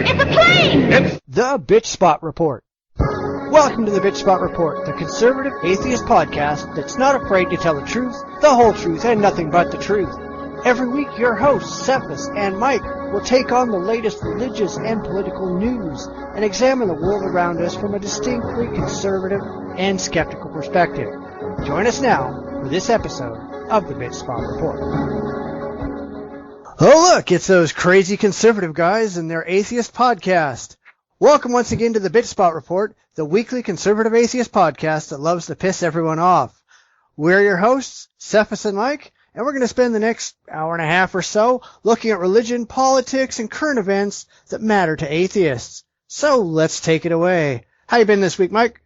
plane! It's a plane! It's the Bitchspot Report. Welcome to the Bitchspot Report, the conservative atheist podcast that's not afraid to tell the truth, the whole truth, and nothing but the truth. Every week, your hosts, Cephus and Mike, will take on the latest religious and political news and examine the world around us from a distinctly conservative and skeptical perspective. Join us now for this episode of the Bitchspot Report. Oh look, it's those crazy conservative guys and their atheist podcast. Welcome once again to the Bitchspot Report, the weekly conservative atheist podcast that loves to piss everyone off. We're your hosts, Cephus and Mike, and we're going to spend the next hour and a half or so looking at religion, politics, and current events that matter to atheists. So let's take it away. How you been this week, Mike?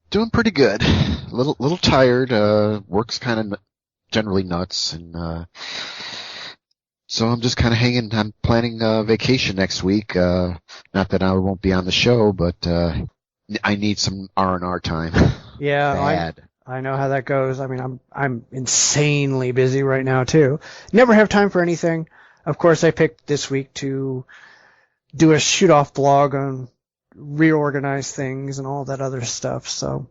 Doing pretty good. A little tired. Work's kind of generally nuts, and so I'm just kind of hanging. I'm planning a vacation next week. Not that I won't be on the show, but I need some R&R time. Yeah, Bad. I know how that goes. I mean, I'm insanely busy right now too. Never have time for anything. Of course, I picked this week to do a shoot-off blog on reorganize things and all that other stuff. So,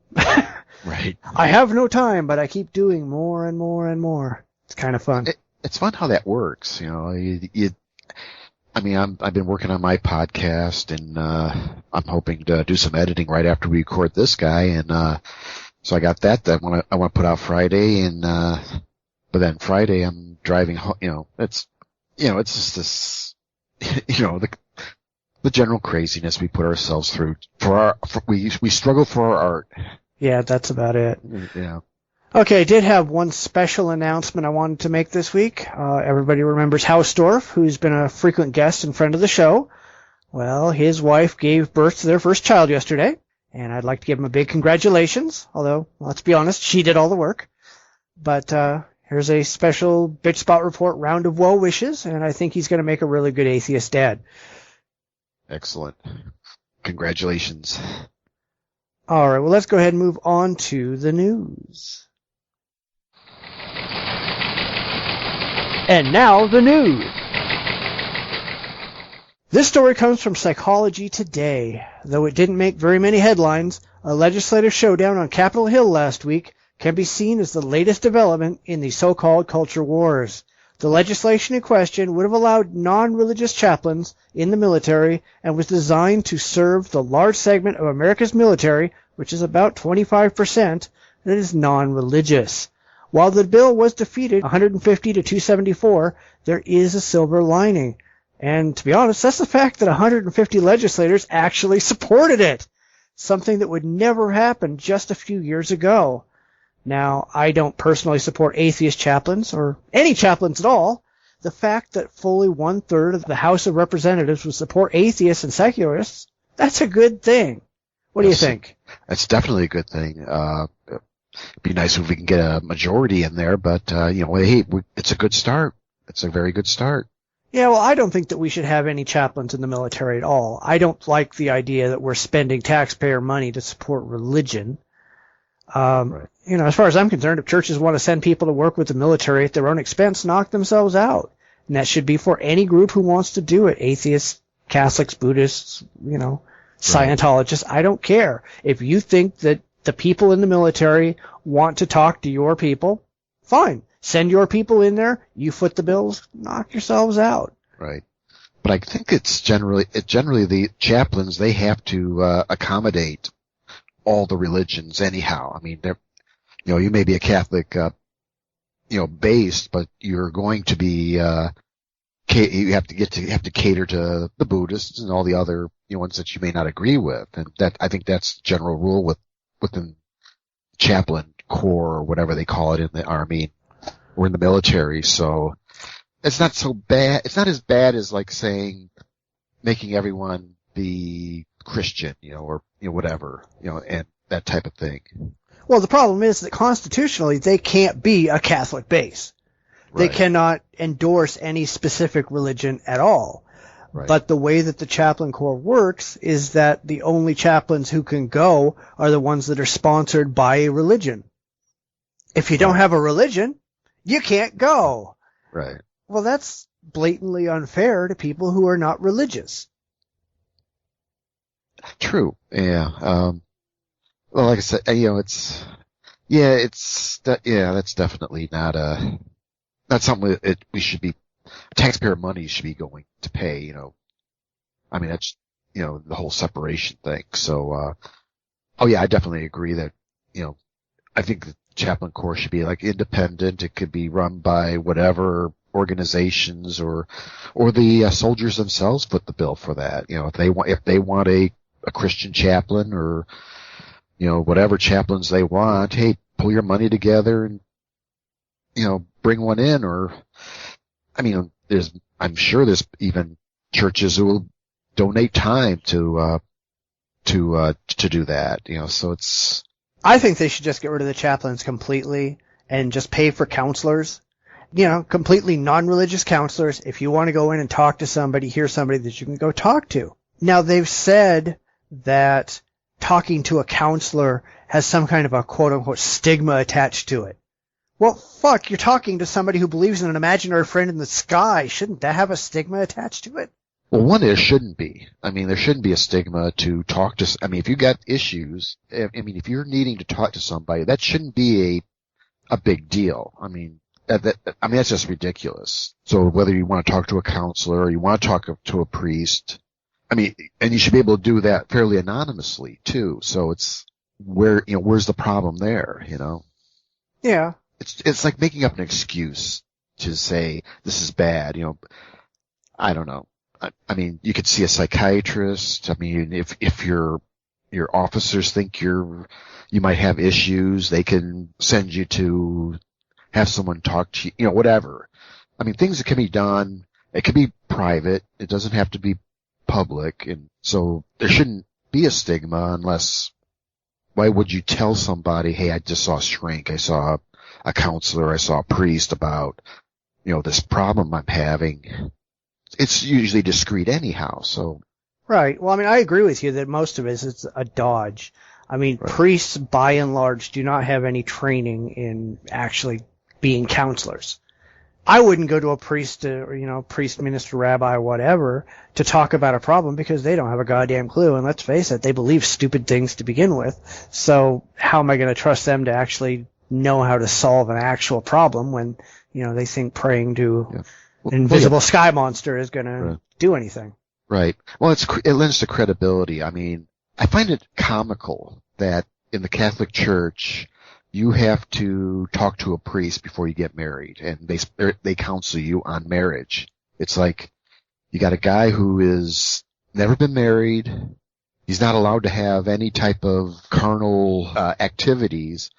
right. I have no time, but I keep doing more and more and more. It's kind of fun. It's fun how that works, you know. I've been working on my podcast, and I'm hoping to do some editing right after we record this guy, and so I got that I want to put out Friday, and but then Friday I'm driving home. It's just this, the general craziness we put ourselves through we struggle for our art. Yeah, that's about it. Yeah. Okay, I did have one special announcement I wanted to make this week. Everybody remembers Hausdorff, who's been a frequent guest and friend of the show. Well, his wife gave birth to their first child yesterday, and I'd like to give him a big congratulations, although, let's be honest, she did all the work. But here's a special Bitchspot Report round of well wishes, and I think he's going to make a really good atheist dad. Excellent. Congratulations. All right, well, let's go ahead and move on to the news. And now, the news. This story comes from Psychology Today. Though it didn't make very many headlines, a legislative showdown on Capitol Hill last week can be seen as the latest development in the so-called culture wars. The legislation in question would have allowed non-religious chaplains in the military and was designed to serve the large segment of America's military, which is about 25%, that is non-religious. While the bill was defeated 150 to 274, there is a silver lining. And to be honest, that's the fact that 150 legislators actually supported it, something that would never happen just a few years ago. Now, I don't personally support atheist chaplains, or any chaplains at all. The fact that fully one-third of the House of Representatives would support atheists and secularists, that's a good thing. What do you think? That's definitely a good thing. It'd be nice if we can get a majority in there, but, hey, it's a good start. It's a very good start. Yeah, well, I don't think that we should have any chaplains in the military at all. I don't like the idea that we're spending taxpayer money to support religion. Right. As far as I'm concerned, if churches want to send people to work with the military at their own expense, knock themselves out. And that should be for any group who wants to do it. Atheists, Catholics, Buddhists, Scientologists, I don't care. If you think that the people in the military want to talk to your people, fine. Send your people in there, you foot the bills, knock yourselves out. Right. But I think it's generally the chaplains, they have to accommodate all the religions anyhow. I mean, you may be a Catholic, based, but you're going to be, you have to cater to the Buddhists and all the other, ones that you may not agree with. And I think that's the general rule within chaplain corps or whatever they call it in the army or in the military. So it's not so bad. It's not as bad as like saying making everyone be Christian, or whatever, and that type of thing. Well, the problem is that constitutionally they can't be a Catholic base. Right. They cannot endorse any specific religion at all. Right. But the way that the chaplain corps works is that the only chaplains who can go are the ones that are sponsored by a religion. If you don't have a religion, you can't go. Right. Well, that's blatantly unfair to people who are not religious. True. Yeah. Well, like I said, that's definitely not something that we should be, taxpayer money should be going to pay, I mean, that's, the whole separation thing. So, I definitely agree that, I think the chaplain corps should be like independent. It could be run by whatever organizations or the soldiers themselves foot the bill for that. If they want a Christian chaplain or, whatever chaplains they want, hey, pull your money together and, bring one in. Or, I mean, I'm sure there's even churches who will donate time to do that, so it's. I think they should just get rid of the chaplains completely and just pay for counselors, completely non-religious counselors. If you want to go in and talk to somebody, here's somebody that you can go talk to. Now, they've said that talking to a counselor has some kind of a quote-unquote stigma attached to it. Well, fuck, you're talking to somebody who believes in an imaginary friend in the sky. Shouldn't that have a stigma attached to it? Well, one, there shouldn't be. I mean, there shouldn't be a stigma to talk to. I mean, if you got issues, if you're needing to talk to somebody, that shouldn't be a big deal. I mean, that's just ridiculous. So whether you want to talk to a counselor or you want to talk to a priest, I mean, and you should be able to do that fairly anonymously too. So it's where's the problem there? Yeah. It's like making up an excuse to say this is bad. I don't know. I mean, you could see a psychiatrist. I mean, if your officers think you might have issues, they can send you to have someone talk to you, whatever. I mean, things that can be done, it can be private. It doesn't have to be public. And so there shouldn't be a stigma unless, why would you tell somebody, hey, I just saw a shrink. I saw a counselor. I saw a priest about, this problem I'm having. It's usually discreet anyhow, so. Right. Well, I mean, I agree with you that most of it is a dodge. I mean, right. Priests, by and large, do not have any training in actually being counselors. I wouldn't go to a priest, priest, minister, rabbi, whatever, to talk about a problem because they don't have a goddamn clue. And let's face it, they believe stupid things to begin with. So how am I going to trust them to actually know how to solve an actual problem when, they think praying to invisible sky monster is going to do anything. Right. Well, it lends to credibility. I mean, I find it comical that in the Catholic Church, you have to talk to a priest before you get married, and they counsel you on marriage. It's like you got a guy who is never been married. He's not allowed to have any type of carnal activities,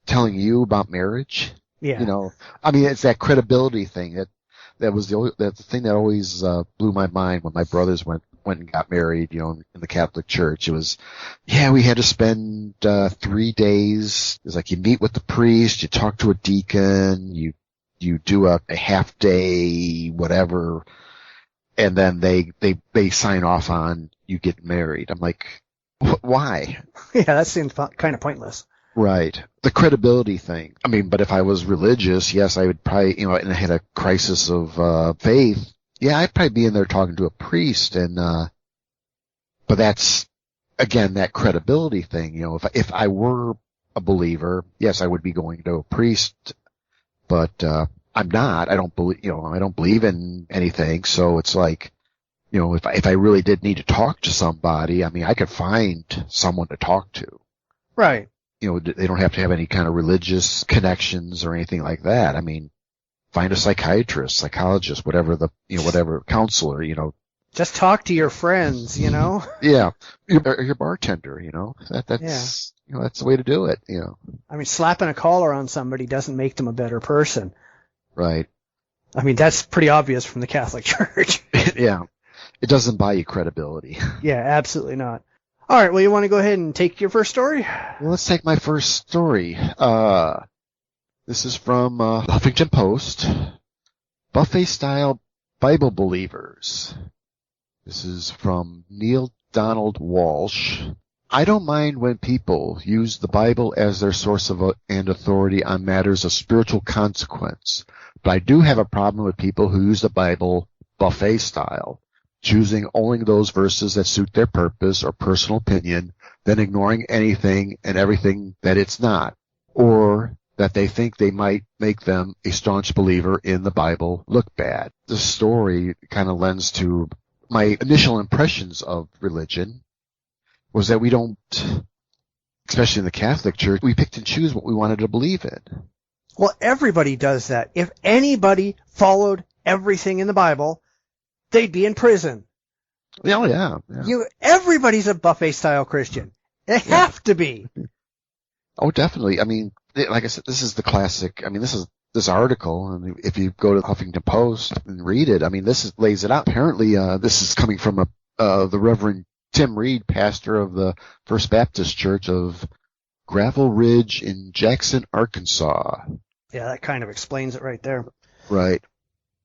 telling you about marriage. Yeah. I mean, it's that credibility thing that's the thing that always blew my mind when my brothers went and got married, in the Catholic Church. It was, we had to spend 3 days. It was like you meet with the priest, you talk to a deacon, you do a half day, whatever, and then they sign off on you getting married. I'm like, why? Yeah, that seems kind of pointless. Right. The credibility thing. I mean, but if I was religious, yes, I would probably, and I had a crisis of faith, I'd probably be in there talking to a priest, and but that's again that credibility thing. If I were a believer, yes, I would be going to a priest, but I'm not. I don't believe in anything. So it's like, if I really did need to talk to somebody, I mean, I could find someone to talk to. Right. They don't have to have any kind of religious connections or anything like that. I mean, find a psychiatrist, psychologist, whatever counselor, Just talk to your friends, Yeah. Your bartender, that's that's the way to do it, I mean, slapping a collar on somebody doesn't make them a better person. Right. I mean, that's pretty obvious from the Catholic Church. Yeah. It doesn't buy you credibility. Yeah, absolutely not. All right, well, you want to go ahead and take your first story? Well, let's take my first story. This is from Huffington Post. Buffet-style Bible believers. This is from Neil Donald Walsh. I don't mind when people use the Bible as their source and authority on matters of spiritual consequence, but I do have a problem with people who use the Bible buffet style. choosing only those verses that suit their purpose or personal opinion, then ignoring anything and everything that it's not, or that they think they might make them a staunch believer in the Bible look bad. The story kind of lends to my initial impressions of religion was that we don't, especially in the Catholic Church, we picked and choose what we wanted to believe in. Well, everybody does that. If anybody followed everything in the Bible, they'd be in prison. Oh, yeah. Everybody's a buffet-style Christian. They have to be. Oh, definitely. I mean, like I said, this is the classic. I mean, this article, and if you go to the Huffington Post and read it, I mean, lays it out. Apparently, this is coming from the Reverend Tim Reed, pastor of the First Baptist Church of Gravel Ridge in Jackson, Arkansas. Yeah, that kind of explains it right there. Right.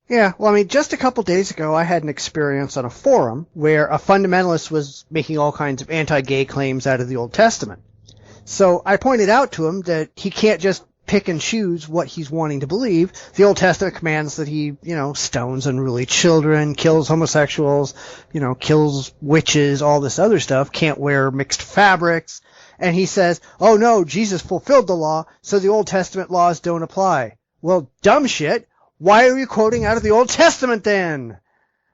Yeah, well, I mean, just a couple days ago, I had an experience on a forum where a fundamentalist was making all kinds of anti-gay claims out of the Old Testament. So I pointed out to him that he can't just pick and choose what he's wanting to believe. The Old Testament commands that he, stones unruly children, kills homosexuals, kills witches, all this other stuff, can't wear mixed fabrics. And he says, oh no, Jesus fulfilled the law, so the Old Testament laws don't apply. Well, dumb shit. Why are you quoting out of the Old Testament then?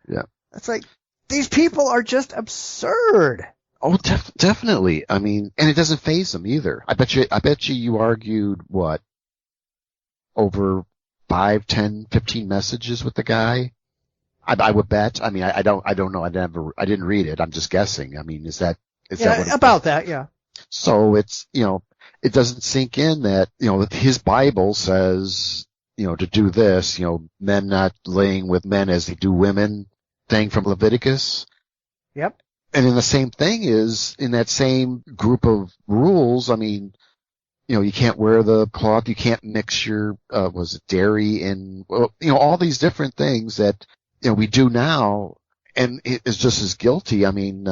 Yeah. It's like, these people are just absurd. Oh, definitely. I mean, and it doesn't faze them either. I bet you argued, what, over 5, 10, 15 messages with the guy? I would bet. I mean, I don't know. I didn't read it. I'm just guessing. I mean, is that what about that, yeah. So it's, it doesn't sink in that, his Bible says, to do this, men not laying with men as they do women, thing from Leviticus. Yep. And then the same thing is in that same group of rules. I mean, you can't wear the cloth, you can't mix your, dairy and, all these different things that, we do now, and it is just as guilty. I mean,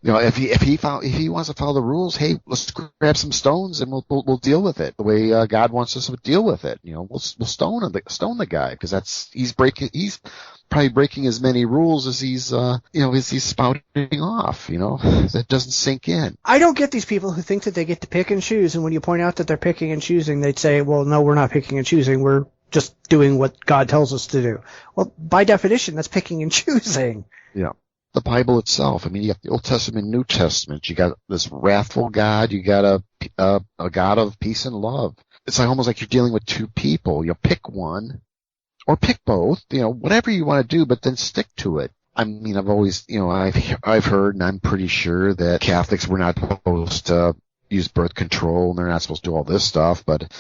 if he wants to follow the rules, hey, let's grab some stones and we'll deal with it the way God wants us to deal with it. We'll stone the guy because he's probably breaking as many rules as he's spouting off. That doesn't sink in. I don't get these people who think that they get to pick and choose, and when you point out that they're picking and choosing, they'd say, well, no, we're not picking and choosing. We're just doing what God tells us to do. Well, by definition, that's picking and choosing. Yeah. The Bible itself. I mean, you got the Old Testament, New Testament. You got this wrathful God. You got a God of peace and love. It's almost like you're dealing with two people. Pick one, or pick both. Whatever you want to do, but then stick to it. I mean, I've always, I've heard, and I'm pretty sure that Catholics were not supposed to use birth control, and they're not supposed to do all this stuff. But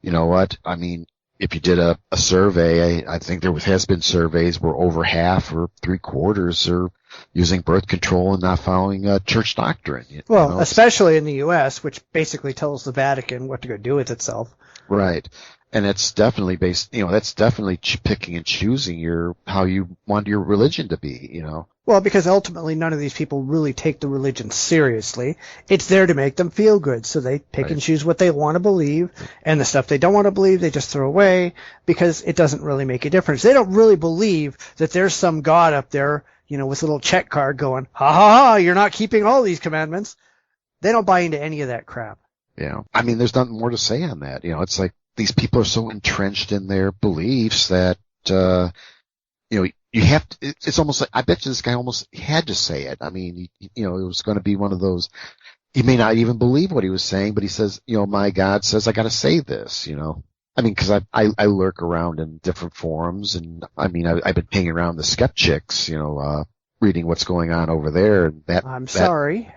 you know what? I mean, if you did a survey, I think has been surveys where over half or 3/4 are using birth control and not following church doctrine. Well, especially in the U.S., which basically tells the Vatican what to go do with itself. Right. And it's definitely that's definitely picking and choosing how you want your religion to be, Well, because ultimately none of these people really take the religion seriously. It's there to make them feel good, so they pick and choose what they want to believe, and the stuff they don't want to believe they just throw away because it doesn't really make a difference. They don't really believe that there's some God up there, with a little check card going, ha ha ha, you're not keeping all these commandments. They don't buy into any of that crap. Yeah. I mean, there's nothing more to say on that. It's like these people are so entrenched in their beliefs that, you have to, it's almost like, I bet you this guy almost had to say it. I mean, it was going to be one of those, he may not even believe what he was saying, but he says, my God says I got to say this, I mean, cause I lurk around in different forums, and I mean, I've been hanging around the skeptics, reading what's going on over there. And I'm sorry.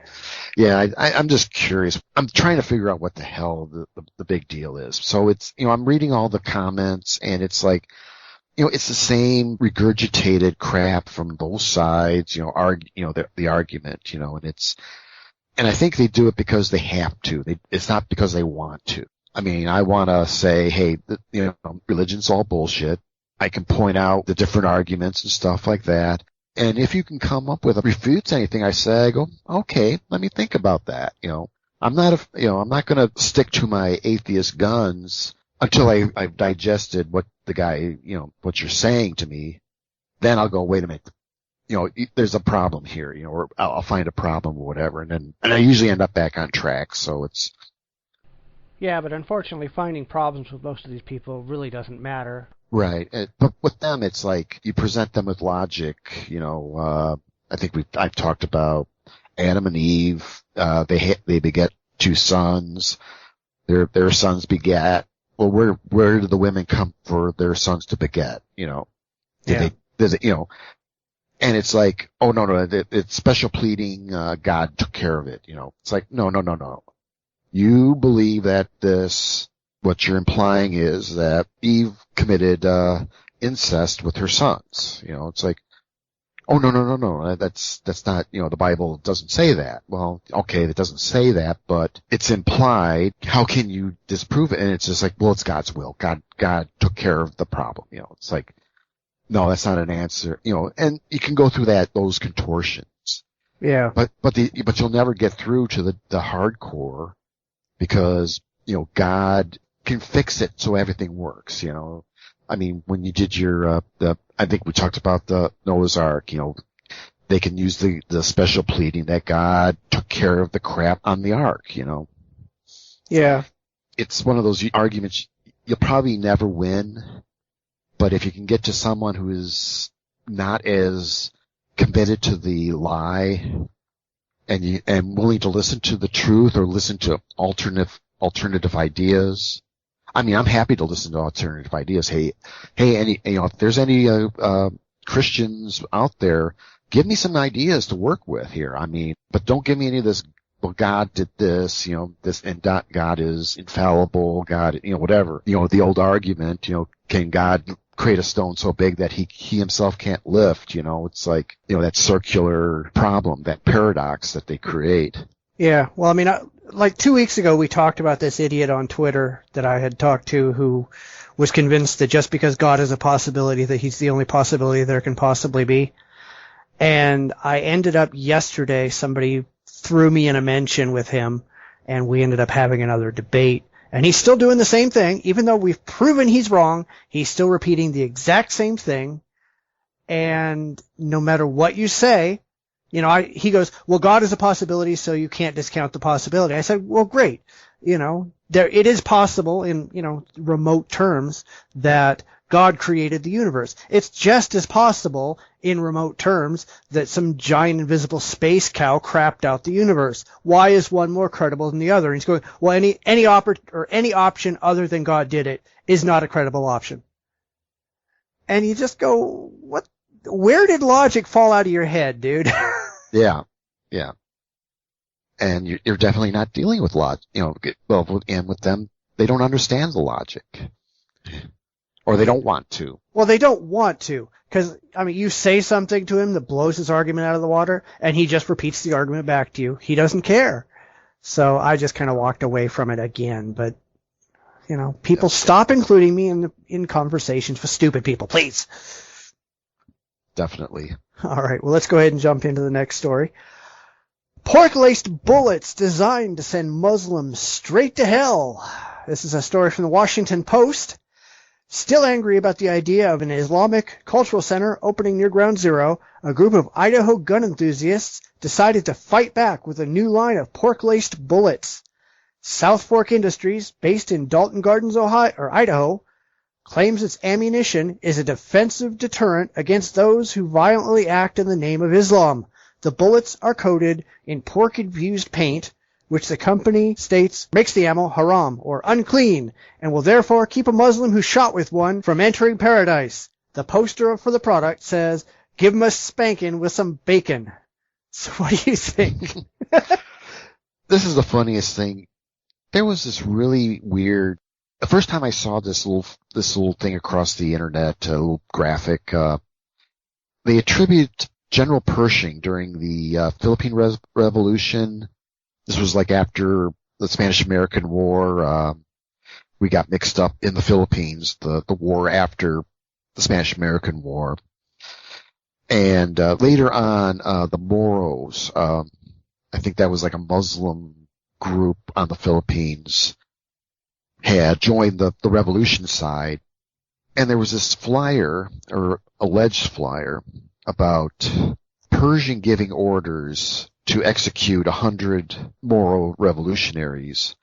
Yeah, I'm just curious. I'm trying to figure out what the hell the big deal is. So it's, I'm reading all the comments, and it's like, it's the same regurgitated crap from both sides, the argument, and I think they do it because they have to. It's not because they want to. I mean, I want to say, hey, religion's all bullshit. I can point out the different arguments and stuff like that. And if you can come up with refutes anything I say, I go, okay, let me think about that. I'm not going to stick to my atheist guns until I've digested what the guy, what you're saying to me. Then I'll go, wait a minute. there's a problem here, or I'll find a problem or whatever, and I usually end up back on track. So it's. Yeah, but unfortunately, finding problems with most of these people really doesn't matter. Right, but with them, it's like you present them with logic. I think I've talked about Adam and Eve. They beget 2 sons. Their sons begat. Well, where do the women come for their sons to beget? Does it, and it's like, oh no, it's special pleading. God took care of it. It's like, no. You believe that what you're implying is that Eve committed, incest with her sons. It's like, oh no. That's not, the Bible doesn't say that. Well, okay, it doesn't say that, but it's implied. How can you disprove it? And it's just like, well, it's God's will. God took care of the problem. It's like, no, that's not an answer. And you can go through those contortions. Yeah. But you'll never get through to the hardcore because, God can fix it so everything works, I mean, when you did your, I think we talked about the Noah's Ark, they can use the special pleading that God took care of the crap on the ark, Yeah. It's one of those arguments you'll probably never win, but if you can get to someone who is not as committed to the lie and willing to listen to the truth or listen to alternative ideas. I mean, I'm happy to listen to alternative ideas. Hey, if there's any Christians out there, give me some ideas to work with here. I mean, but don't give me any of this. Well, God did this, this, and God is infallible. God, whatever. The old argument, can God create a stone so big that he himself can't lift? It's like, that circular problem, that paradox that they create. Yeah. Well, I mean, like 2 weeks ago, we talked about this idiot on Twitter that I had talked to who was convinced that just because God is a possibility, that he's the only possibility there can possibly be. And I ended up yesterday, somebody threw me in a mention with him, and we ended up having another debate. And he's still doing the same thing. Even though we've proven he's wrong, he's still repeating the exact same thing. And no matter what you say, he goes, well, God is a possibility, so you can't discount the possibility. I said, well, great. It is possible in, remote terms that God created the universe. It's just as possible in remote terms that some giant invisible space cow crapped out the universe. Why is one more credible than the other? And he's going, well, any option other than God did it is not a credible option. And you just go, what? Where did logic fall out of your head, dude? Yeah. And you're definitely not dealing with logic, and with them, they don't understand the logic. Or they don't want to. Well, they don't want to, because, I mean, you say something to him that blows his argument out of the water, and he just repeats the argument back to you. He doesn't care. So I just kind of walked away from it again, but, people stop including me in conversations with stupid people, please. Definitely. All right, well, let's go ahead and jump into the next story. Pork-laced bullets designed to send Muslims straight to hell. This is a story from the Washington Post. Still angry about the idea of an Islamic cultural center opening near Ground Zero, a group of Idaho gun enthusiasts decided to fight back with a new line of pork-laced bullets. South Fork Industries, based in Dalton Gardens, Idaho, claims its ammunition is a defensive deterrent against those who violently act in the name of Islam. The bullets are coated in pork-infused paint, which the company states makes the ammo haram, or unclean, and will therefore keep a Muslim who shot with one from entering paradise. The poster for the product says, "Give 'em a spanking with some bacon." So what do you think? This is the funniest thing. There was this really weird, the first time I saw this little thing across the internet, a little graphic, they attribute General Pershing during the Philippine Revolution. This was like after the Spanish-American War. We got mixed up in the Philippines, the war after the Spanish-American War. And later on, the Moros, I think that was like a Muslim group on the Philippines, had joined the revolution side. And there was this flyer, or alleged flyer, about Pershing giving orders to execute 100 Moro revolutionaries.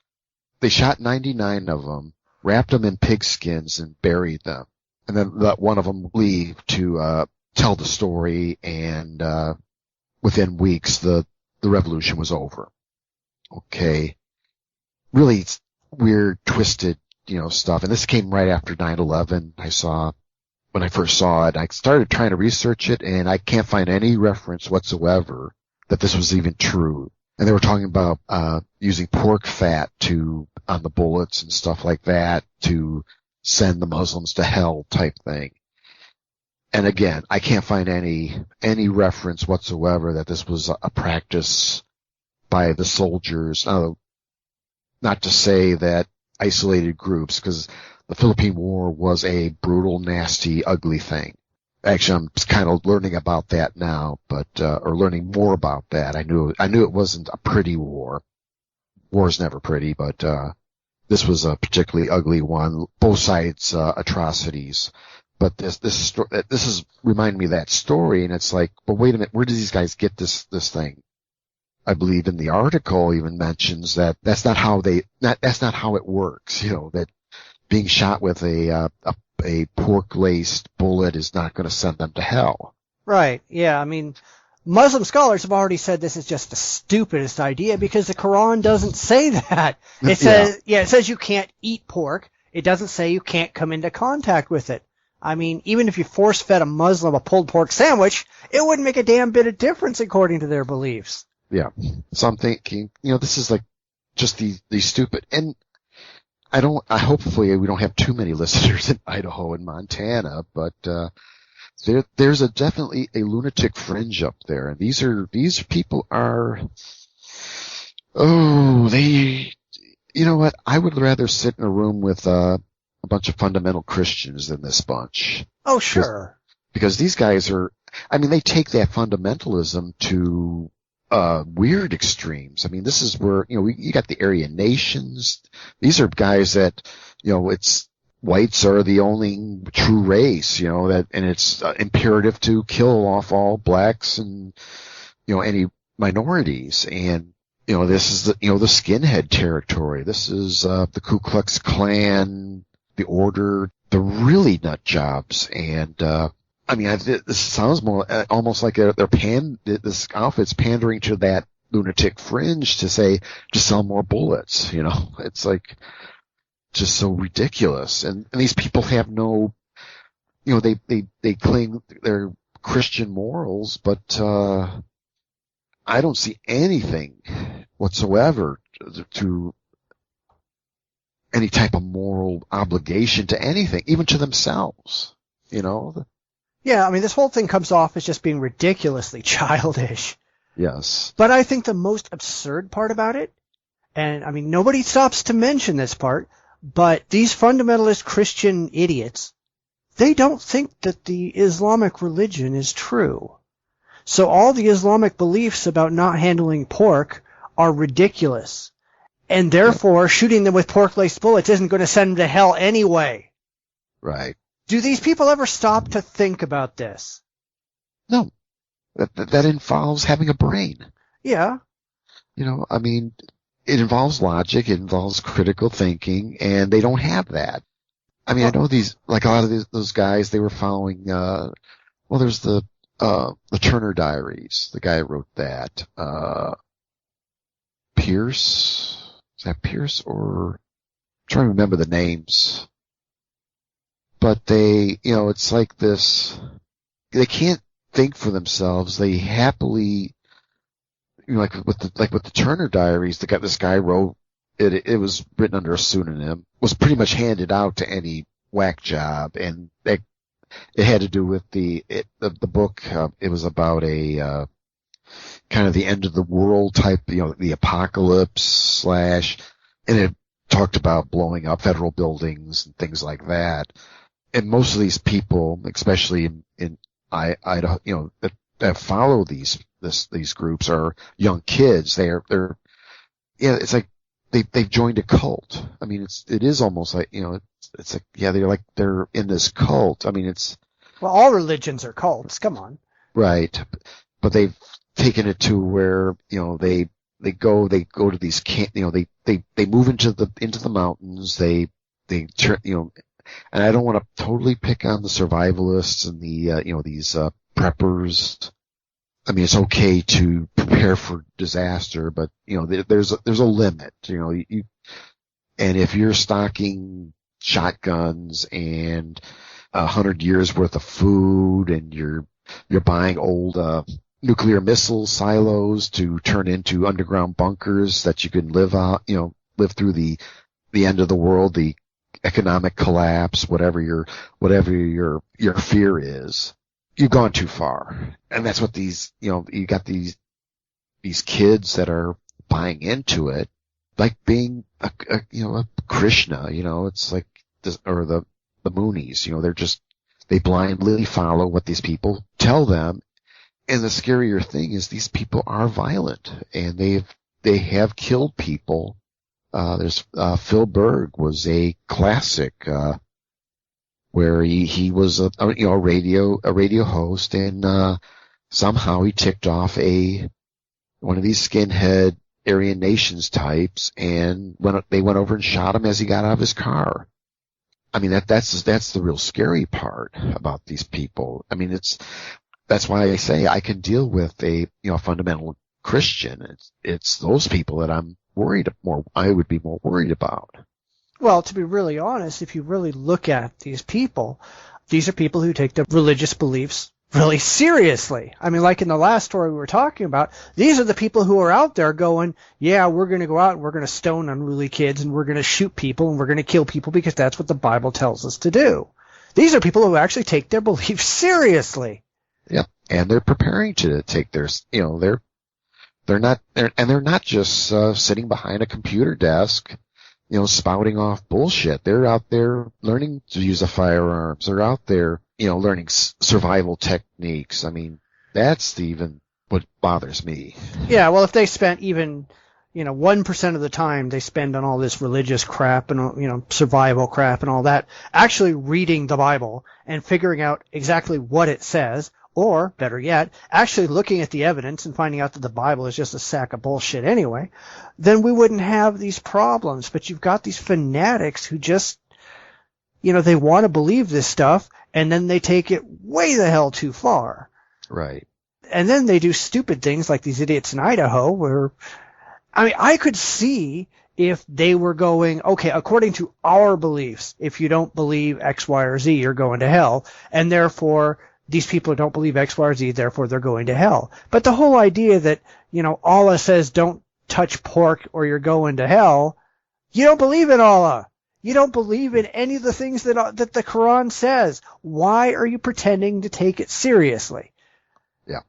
They shot 99 of them, wrapped them in pigskins, and buried them. And then let one of them leave to tell the story, and within weeks the revolution was over. Okay. Really weird, twisted, stuff. And this came right after 9/11. When I first saw it, I started trying to research it, and I can't find any reference whatsoever that this was even true. And they were talking about using pork fat on the bullets and stuff like that to send the Muslims to hell type thing. And again, I can't find any reference whatsoever that this was a practice by the soldiers. Not to say that isolated groups, because the Philippine War was a brutal, nasty, ugly thing. Actually, I'm kind of learning about that now, or learning more about that. I knew it wasn't a pretty war. War's never pretty, but this was a particularly ugly one. Both sides atrocities. But this is reminding me of that story, and it's like, but wait a minute, where did these guys get this thing? I believe in the article even mentions that that's not how it works. That being shot with a pork-laced bullet is not going to send them to hell. Right. Yeah. I mean, Muslim scholars have already said this is just the stupidest idea because the Quran doesn't say that. It says, it says you can't eat pork. It doesn't say you can't come into contact with it. I mean, even if you force-fed a Muslim a pulled pork sandwich, it wouldn't make a damn bit of difference according to their beliefs. Yeah. So I'm thinking, this is like just these stupid, and hopefully we don't have too many listeners in Idaho and Montana, but, there's definitely a lunatic fringe up there. And these people are, you know what? I would rather sit in a room with, a bunch of fundamental Christians than this bunch. Oh, sure. Because these guys they take that fundamentalism to, weird extremes. I mean, this is where, you got the Aryan nations. These are guys that, whites are the only true race, and it's imperative to kill off all blacks and, any minorities. And, this is the skinhead territory. This is, the Ku Klux Klan, the Order, the really nut jobs. And, this sounds more almost like this outfit's pandering to that lunatic fringe to sell more bullets. It's like just so ridiculous. And these people have no, they claim their Christian morals, but I don't see anything whatsoever to any type of moral obligation to anything, even to themselves. Yeah, this whole thing comes off as just being ridiculously childish. Yes. But I think the most absurd part about it, and nobody stops to mention this part, but these fundamentalist Christian idiots, they don't think that the Islamic religion is true. So all the Islamic beliefs about not handling pork are ridiculous. And therefore, shooting them with pork-laced bullets isn't going to send them to hell anyway. Right. Do these people ever stop to think about this? No. That involves having a brain. Yeah. It involves logic, it involves critical thinking, and they don't have that. I know these, like a lot of those guys, they were following, there's the Turner Diaries, the guy who wrote that, Pierce, is that Pierce or, I'm trying to remember the names. But they, it's like this, they can't think for themselves. They happily, like with the Turner Diaries, this guy wrote it. It was written under a pseudonym. Was pretty much handed out to any whack job, and it had to do with the book. It was about a kind of the end of the world type, the apocalypse / and it talked about blowing up federal buildings and things like that. And most of these people, especially in Idaho, that follow these groups are young kids. It's like they've joined a cult. It is almost like, it's like, they're in this cult. Well, all religions are cults. Come on. Right. but they've taken it to where, they go to these they move into the mountains, they turn, and I don't want to totally pick on the survivalists and these preppers. I mean, it's okay to prepare for disaster, but there's a limit. And if you're stocking shotguns and 100 years worth of food, and you're buying old nuclear missile silos to turn into underground bunkers that you can live through the end of the world, the economic collapse, whatever your fear is, you've gone too far. And that's what you got these kids that are buying into it, like being a Krishna, it's like this, or the Moonies, they blindly follow what these people tell them. And the scarier thing is these people are violent, and they have killed people. There's Phil Berg was a classic where he was a radio host, and somehow he ticked off one of these skinhead Aryan Nations types, and they went over and shot him as he got out of his car. I mean, that's the real scary part about these people. I mean, that's why I say I can deal with a fundamental Christian. It's those people that I would be more worried about. Well, to be really honest, if you really look at these people, these are people who take their religious beliefs really seriously. I mean, like in the last story we were talking about, these are the people who are out there going, yeah, we're going to go out and we're going to stone unruly kids, and we're going to shoot people, and we're going to kill people because that's what the Bible tells us to do. These are people who actually take their beliefs seriously. Yep, and they're preparing to take their, they're not just sitting behind a computer desk, spouting off bullshit. They're out there learning to use the firearms. They're out there, learning survival techniques. I mean, that's even what bothers me. Yeah, well, if they spent even, 1% of the time they spend on all this religious crap and, survival crap and all that, actually reading the Bible and figuring out exactly what it says, or, better yet, actually looking at the evidence and finding out that the Bible is just a sack of bullshit anyway, then we wouldn't have these problems. But you've got these fanatics who just, they want to believe this stuff, and then they take it way the hell too far. Right. And then they do stupid things like these idiots in Idaho where, I could see if they were going, okay, according to our beliefs, if you don't believe X, Y, or Z, you're going to hell, and therefore these people don't believe X, Y, or Z, therefore they're going to hell. But the whole idea that, Allah says don't touch pork or you're going to hell, you don't believe in Allah. You don't believe in any of the things that the Quran says. Why are you pretending to take it seriously? Yeah.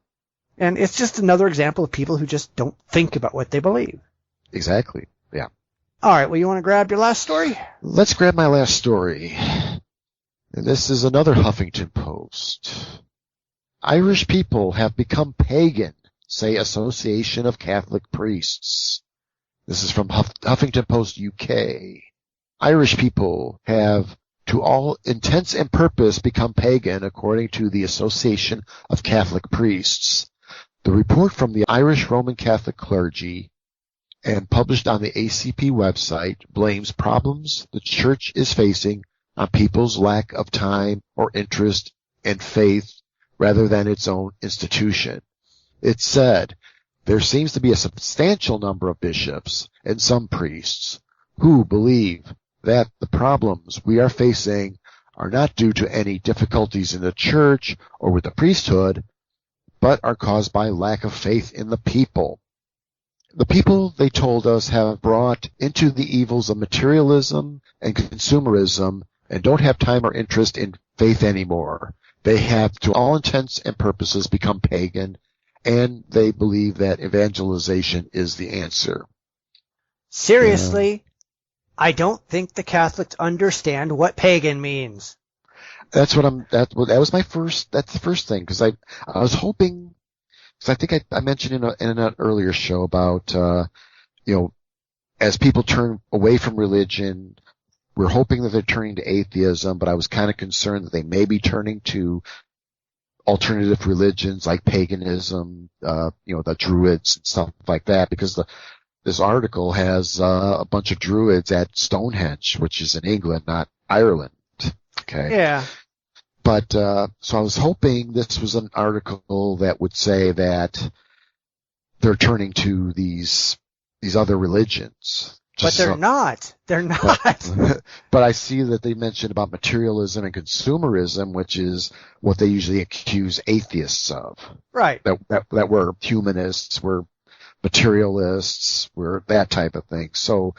And it's just another example of people who just don't think about what they believe. Exactly. Yeah. All right, well, you want to grab your last story? Let's grab my last story. And this is another Huffington Post. Irish people have become pagan, say Association of Catholic Priests. This is from Huffington Post UK. Irish people have, to all intents and purpose, become pagan, according to the Association of Catholic Priests. The report from the Irish Roman Catholic clergy and published on the ACP website blames problems the church is facing on people's lack of time or interest and faith rather than its own institution. It said, there seems to be a substantial number of bishops and some priests who believe that the problems we are facing are not due to any difficulties in the church or with the priesthood, but are caused by lack of faith in the people. The people, they told us, have brought into the evils of materialism and consumerism and don't have time or interest in faith anymore. They have, to all intents and purposes, become pagan, and they believe that evangelization is the answer. Seriously, I don't think the Catholics understand what pagan means. That's what that's the first thing, because I was hoping, because I think I mentioned in an earlier show about, as people turn away from religion, we're hoping that they're turning to atheism, but I was kind of concerned that they may be turning to alternative religions like paganism, the Druids and stuff like that, because this article has a bunch of Druids at Stonehenge, which is in England, not Ireland. Okay. Yeah. But so I was hoping this was an article that would say that they're turning to these other religions. But they're not. They're not. But I see that they mentioned about materialism and consumerism, which is what they usually accuse atheists of. Right. That we're humanists, we're materialists, we're that type of thing. So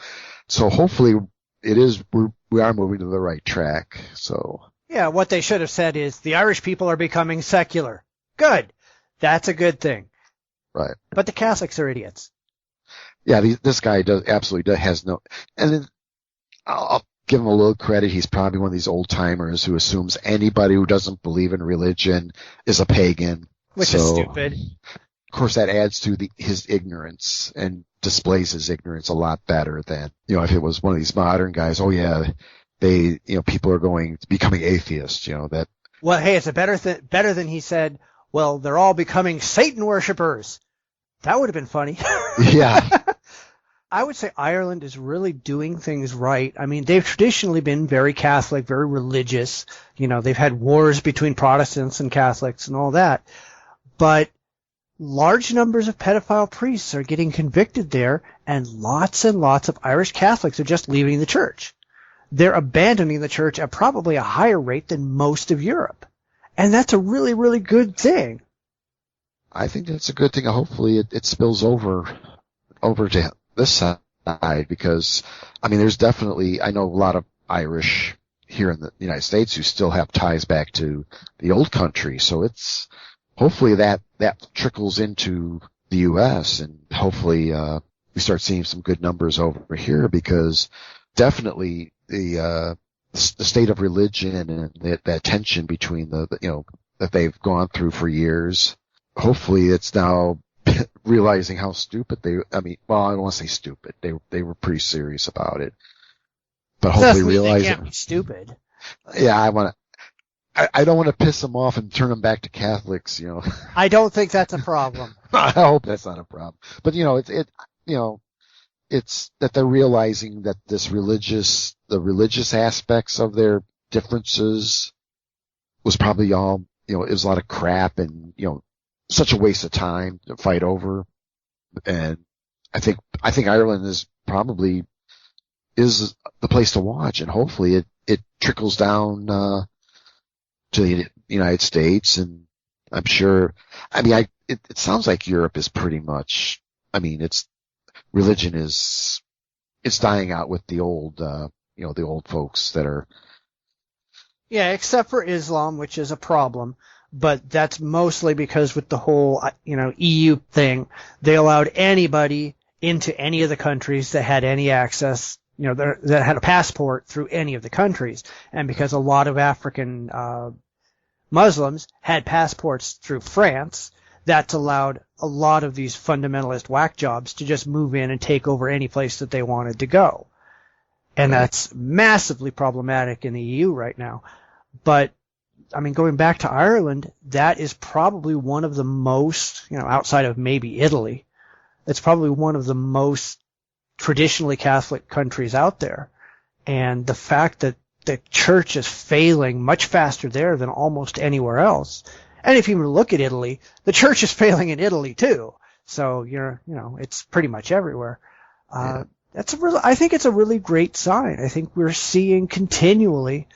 hopefully we are moving to the right track. So. Yeah, what they should have said is the Irish people are becoming secular. Good. That's a good thing. Right. But the Catholics are idiots. Yeah, this guy has no, and then I'll give him a little credit. He's probably one of these old timers who assumes anybody who doesn't believe in religion is a pagan. Which is stupid. Of course, that adds to his ignorance and displays his ignorance a lot better than, if it was one of these modern guys. Oh yeah, people are becoming atheists, that. Well, hey, it's better than he said, well, they're all becoming Satan worshippers. That would have been funny. Yeah. I would say Ireland is really doing things right. I mean, they've traditionally been very Catholic, very religious. They've had wars between Protestants and Catholics and all that. But large numbers of pedophile priests are getting convicted there, and lots of Irish Catholics are just leaving the church. They're abandoning the church at probably a higher rate than most of Europe. And that's a really, really good thing. I think that's a good thing. Hopefully it spills over to this side, because, there's definitely, I know a lot of Irish here in the United States who still have ties back to the old country. So it's, hopefully that trickles into the U.S. and hopefully, we start seeing some good numbers over here, because definitely the state of religion and that tension between that they've gone through for years. Hopefully it's now realizing how stupid I don't want to say stupid. They were pretty serious about it. But hopefully realizing they can't be stupid. Yeah, I don't want to piss them off and turn them back to Catholics, I don't think that's a problem. I hope that's not a problem. But it's that they're realizing that the religious aspects of their differences was probably all, it was a lot of crap and, such a waste of time to fight over. And I think Ireland is probably the place to watch, and hopefully it trickles down, to the United States. And I'm sure, it sounds like Europe is pretty much, religion it's dying out with the old, the old folks that are. Yeah, except for Islam, which is a problem. But that's mostly because with the whole, EU thing, they allowed anybody into any of the countries that had any access, that had a passport through any of the countries. And because a lot of African Muslims had passports through France, that's allowed a lot of these fundamentalist whack jobs to just move in and take over any place that they wanted to go. And that's massively problematic in the EU right now. But going back to Ireland, that is probably one of the most, outside of maybe Italy, it's probably one of the most traditionally Catholic countries out there. And the fact that the church is failing much faster there than almost anywhere else. And if you look at Italy, the church is failing in Italy too. So it's pretty much everywhere. I think it's a really great sign. I think we're seeing continually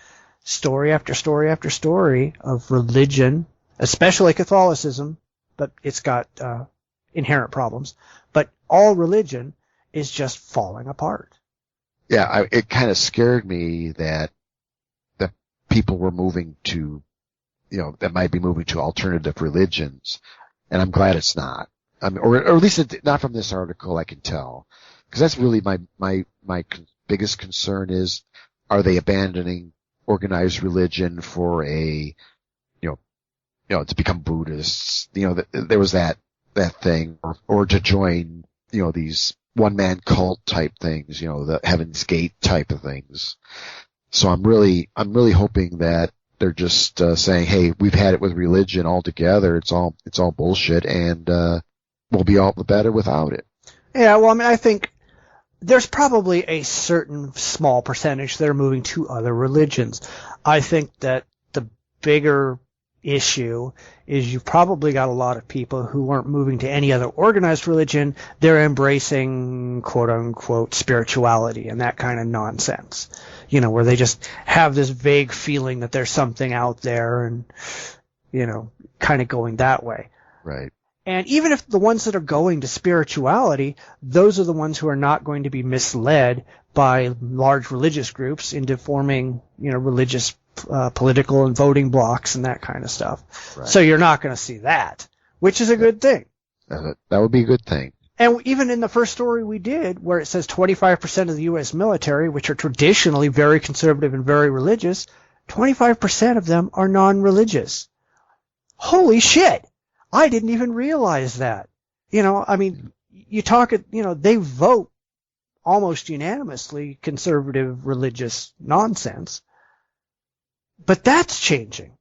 story after story after story of religion, especially Catholicism, but it's got inherent problems. But all religion is just falling apart. Yeah, it kind of scared me that people were moving to, that might be moving to alternative religions, and I'm glad it's not. Or at least not from this article, I can tell, because that's really my biggest concern is, are they abandoning organized religion for to become Buddhists? There was that thing, or to join, these one-man cult type things, the Heaven's Gate type of things. So I'm really hoping that they're just saying, hey, we've had it with religion altogether. It's all bullshit, and we'll be all the better without it. Yeah, well, I mean, I think there's probably a certain small percentage that are moving to other religions. I think that the bigger issue is you've probably got a lot of people who aren't moving to any other organized religion. They're embracing quote unquote spirituality and that kind of nonsense, you know, where they just have this vague feeling that there's something out there and, you know, kind of going that way. Right. And even if the ones that are going to spirituality, those are the ones who are not going to be misled by large religious groups into forming, you know, religious political and voting blocks and that kind of stuff. Right. So you're not going to see that, which is a good thing. That would be a good thing. And even in the first story we did, where it says 25% of the U.S. military, which are traditionally very conservative and very religious, 25% of them are non-religious. Holy shit! I didn't even realize that. You know, I mean, you talk, you know, they vote almost unanimously conservative religious nonsense. But that's changing.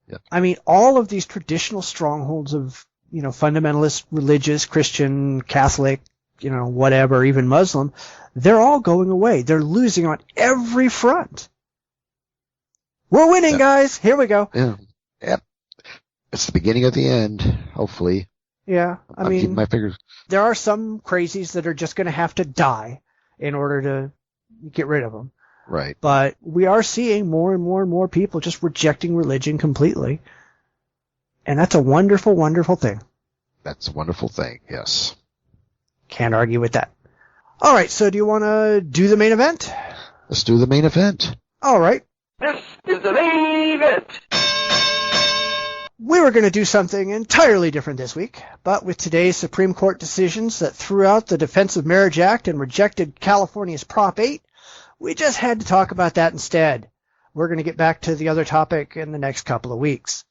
Yep. I mean, all of these traditional strongholds of, you know, fundamentalist religious, Christian, Catholic, you know, whatever, even Muslim, they're all going away. They're losing on every front. We're winning, Yep. guys. Here we go. Yeah. Yep. It's the beginning of the end, hopefully. Yeah. I'm keeping my fingers. There are some crazies that are just going to have to die in order to get rid of them. Right. But we are seeing more and more and more people just rejecting religion completely. And that's a wonderful, wonderful thing. That's a wonderful thing, yes. Can't argue with that. All right, so do you want to do the main event? Let's do the main event. All right. This is the main event. We were going to do something entirely different this week, but with today's Supreme Court decisions that threw out the Defense of Marriage Act and rejected California's Prop 8, we just had to talk about that instead. We're going to get back to the other topic in the next couple of weeks.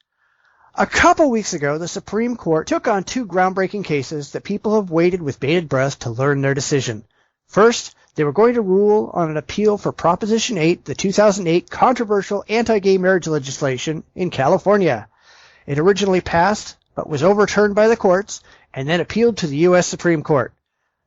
A couple weeks ago, the Supreme Court took on two groundbreaking cases that people have waited with bated breath to learn their decision. First, they were going to rule on an appeal for Proposition 8, the 2008 controversial anti-gay marriage legislation in California. It originally passed, but was overturned by the courts and then appealed to the U.S. Supreme Court.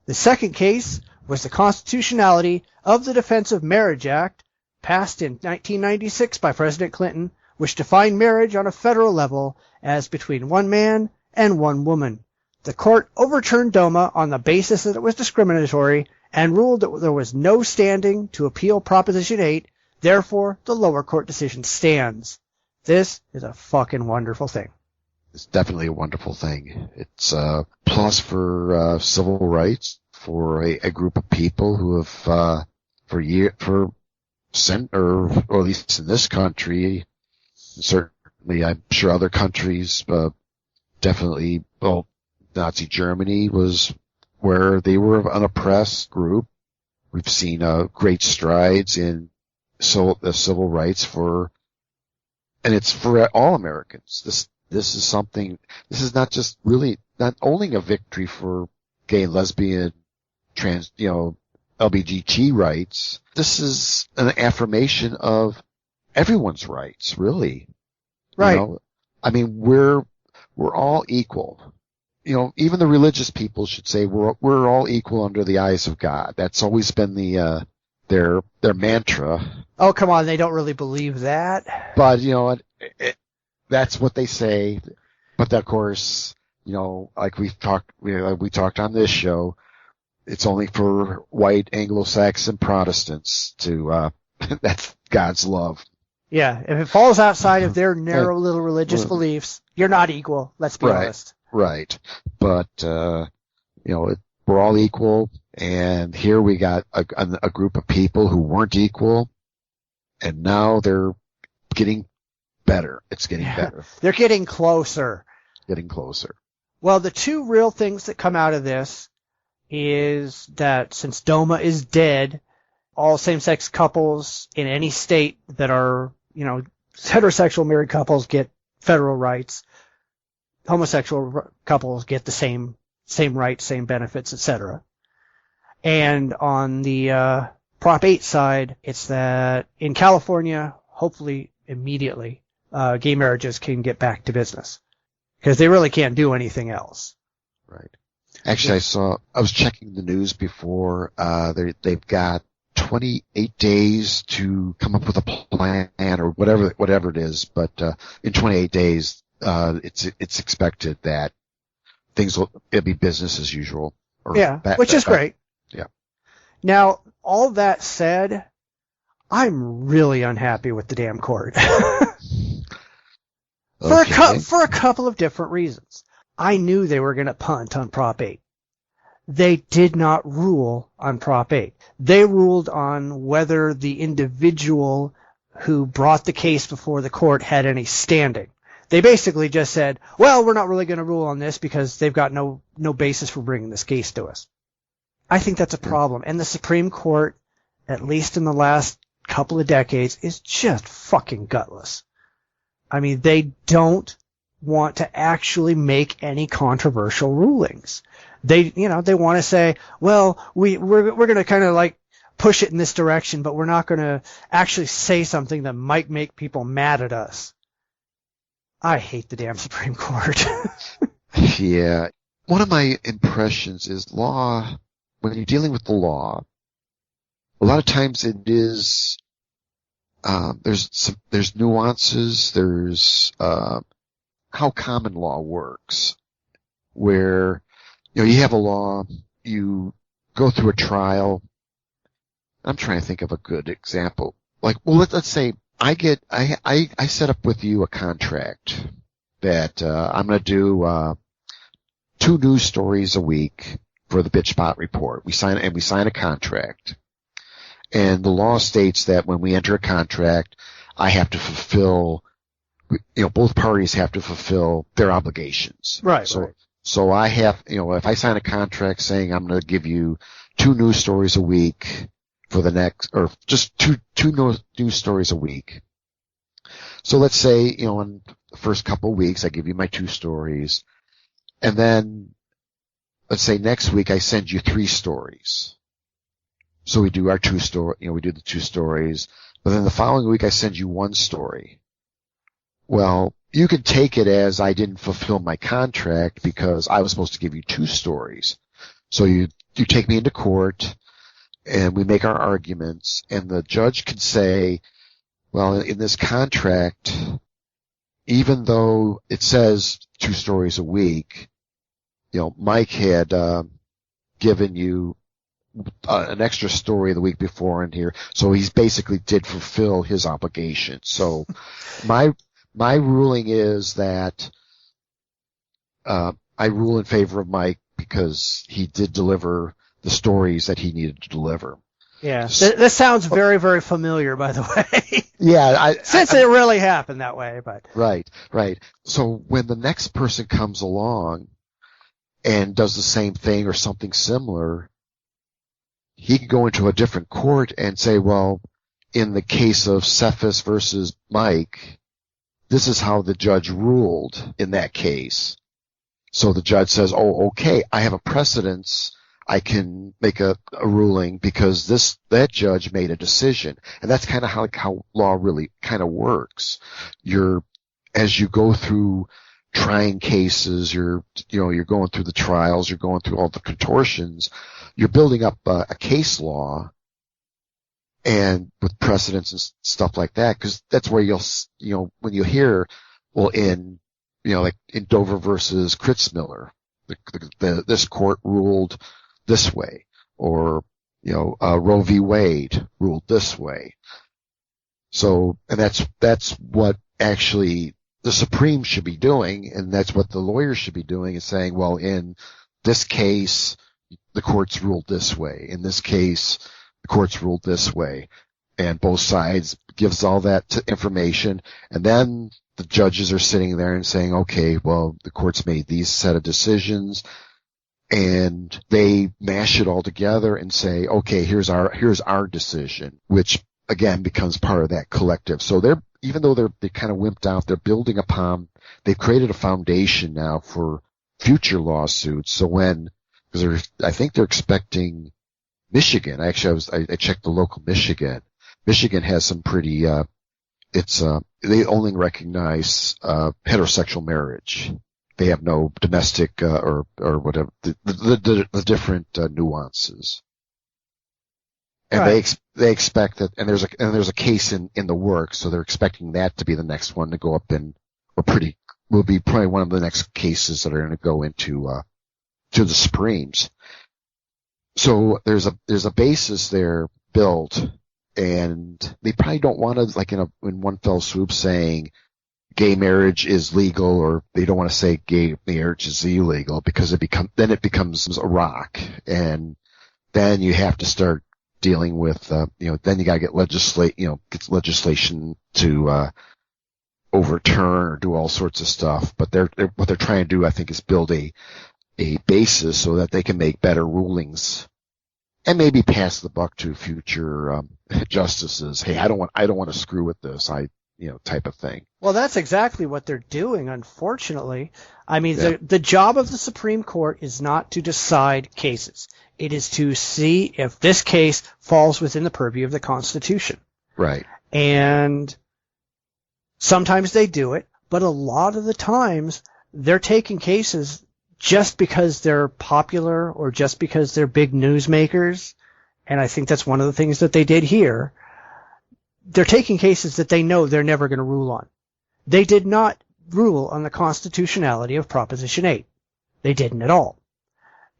The second case was the constitutionality of the Defense of Marriage Act, passed in 1996 by President Clinton, which defined marriage on a federal level as between one man and one woman. The court overturned DOMA on the basis that it was discriminatory and ruled that there was no standing to appeal Proposition 8, therefore the lower court decision stands. This is a fucking wonderful thing. It's definitely a wonderful thing. It's a plus for civil rights for a group of people who have or at least in this country, certainly I'm sure other countries, definitely, well, Nazi Germany was where they were an oppressed group. We've seen great strides in the civil rights and it's for all Americans. This is something, this is not just really, not only a victory for gay and lesbian, trans, you know, LGBT rights. This is an affirmation of everyone's rights, really. Right. You know? I mean, we're all equal. You know, even the religious people should say we're all equal under the eyes of God. That's always been their mantra. Oh, come on, they don't really believe that. But, you know, that's what they say. But of course, you know, like we talked on this show, it's only for white Anglo-Saxon Protestants to, that's God's love. Yeah, if it falls outside of their narrow little religious beliefs, you're not equal, let's be honest. Right. But, you know, we're all equal, and here we got a group of people who weren't equal, and now they're getting better. It's getting better. They're getting closer. Getting closer. Well, the two real things that come out of this is that since DOMA is dead, all same-sex couples in any state that are, you know, heterosexual married couples get federal rights. Homosexual couples get the same rights, same benefits, etc. And on the Prop 8 side, it's that in California, hopefully immediately, gay marriages can get back to business. Because they really can't do anything else. Right. Actually, I was checking the news before, they've got 28 days to come up with a plan or whatever it is, but, in 28 days, it's expected that it'll be business as usual. Which is great. Yeah. Now, all that said, I'm really unhappy with the damn court. For a couple of different reasons. I knew they were going to punt on Prop 8. They did not rule on Prop 8. They ruled on whether the individual who brought the case before the court had any standing. They basically just said, well, we're not really going to rule on this because they've got no basis for bringing this case to us. I think that's a problem. And the Supreme Court, at least in the last couple of decades, is just fucking gutless. I mean, they don't want to actually make any controversial rulings. They want to say, well, we're going to kind of like push it in this direction, but we're not going to actually say something that might make people mad at us. I hate the damn Supreme Court. Yeah. One of my impressions is law, when you're dealing with the law, a lot of times it is, there's nuances, there's, how common law works, where, you have a law, you go through a trial. I'm trying to think of a good example. Like, well, let's say I set up with you a contract that, I'm going to do, 2 news stories a week for the Bitchspot Report. We sign a contract. And the law states that when we enter a contract, I have to fulfill, both parties have to fulfill their obligations. Right. So I have, if I sign a contract saying I'm going to give you 2 news stories a week for the next, or just two news stories a week. So let's say, in the first couple of weeks, I give you my 2 stories. And then let's say next week I send you 3 stories. So we do our we do the 2 stories. But then the following week I send you 1 story. Well, you can take it as I didn't fulfill my contract because I was supposed to give you 2 stories. So you take me into court and we make our arguments, and the judge can say, well, in this contract, even though it says 2 stories a week, Mike had given you an extra story the week before in here, so he's basically did fulfill his obligation. So my ruling is that I rule in favor of Mike because he did deliver the stories that he needed to deliver. Yeah, this sounds very, very familiar, by the way. Yeah, since it really happened that way, but right. So when the next person comes along and does the same thing or something similar, he could go into a different court and say, well, in the case of Cephus versus Mike, this is how the judge ruled in that case. So the judge says, oh, okay, I have a precedence. I can make a ruling because that judge made a decision. And that's kind of how law really kind of works. As you go through trying cases, you're going through the trials, you're going through all the contortions, you're building up a case law and with precedents and stuff like that, because that's where when you hear, well, like in Dover versus Kritzmiller, this court ruled this way, or, Roe v. Wade ruled this way. So, and that's what actually the Supreme should be doing, and that's what the lawyers should be doing, is saying, well, in this case, the courts ruled this way. In this case, the courts ruled this way. And both sides gives all that information, and then the judges are sitting there and saying, okay, well, the court's made these set of decisions, and they mash it all together and say, okay, here's our decision, which again becomes part of that collective. So even though they kind of wimped out, they've created a foundation now for future lawsuits. So because I think they're expecting Michigan. Actually, I checked the local Michigan. Michigan has some pretty they only recognize heterosexual marriage. They have no domestic or whatever the different nuances. And right. they expect that, and there's a case in the works, so they're expecting that to be the next one to go up will be probably one of the next cases that are going to go into to the Supremes. So there's a basis there built, and they probably don't want to, like in one fell swoop, saying gay marriage is legal, or they don't want to say gay marriage is illegal, because it becomes a rock, and then you have to start dealing with then you got to get legislation to overturn or do all sorts of stuff. But what they're trying to do, I think, is build a basis so that they can make better rulings and maybe pass the buck to future justices. Hey, I don't want to screw with this. Type of thing. Well, that's exactly what they're doing, unfortunately. I mean, the job of the Supreme Court is not to decide cases. It is to see if this case falls within the purview of the Constitution. Right. And sometimes they do it, but a lot of the times they're taking cases just because they're popular or just because they're big newsmakers. And I think that's one of the things that they did here. They're taking cases that they know they're never going to rule on. They did not rule on the constitutionality of Proposition 8. They didn't at all.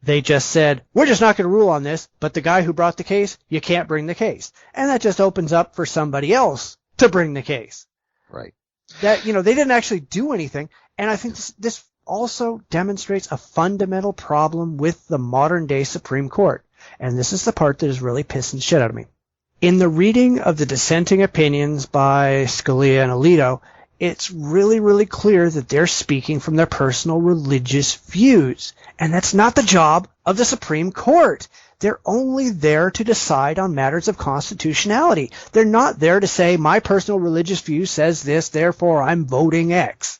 They just said, we're just not going to rule on this, but the guy who brought the case, you can't bring the case. And that just opens up for somebody else to bring the case. Right. That, they didn't actually do anything. And I think this also demonstrates a fundamental problem with the modern day Supreme Court. And this is the part that is really pissing shit out of me. In the reading of the dissenting opinions by Scalia and Alito, it's really, really clear that they're speaking from their personal religious views. And that's not the job of the Supreme Court. They're only there to decide on matters of constitutionality. They're not there to say, my personal religious view says this, therefore I'm voting X.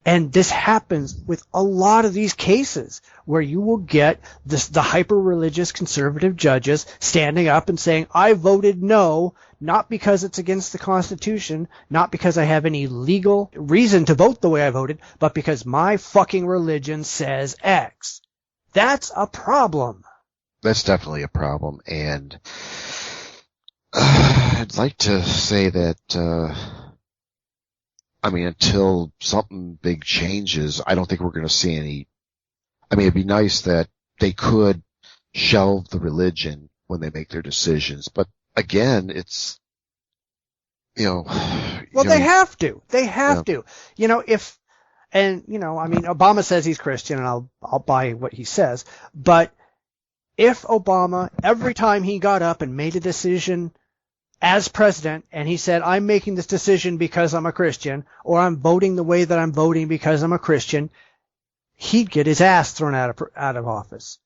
And this happens with a lot of these cases where you will get the hyper-religious conservative judges standing up and saying, I voted no, not because it's against the Constitution, not because I have any legal reason to vote the way I voted, but because my fucking religion says X. That's a problem. That's definitely a problem. And I'd like to say that until something big changes, I don't think we're going to see any. It'd be nice that they could shelve the religion when they make their decisions. But again, it's, Well, they have to. They have to. Obama says he's Christian, and I'll buy what he says. But if Obama, every time he got up and made a decision as president, and he said, I'm making this decision because I'm a Christian, or I'm voting the way that I'm voting because I'm a Christian, he'd get his ass thrown out of office.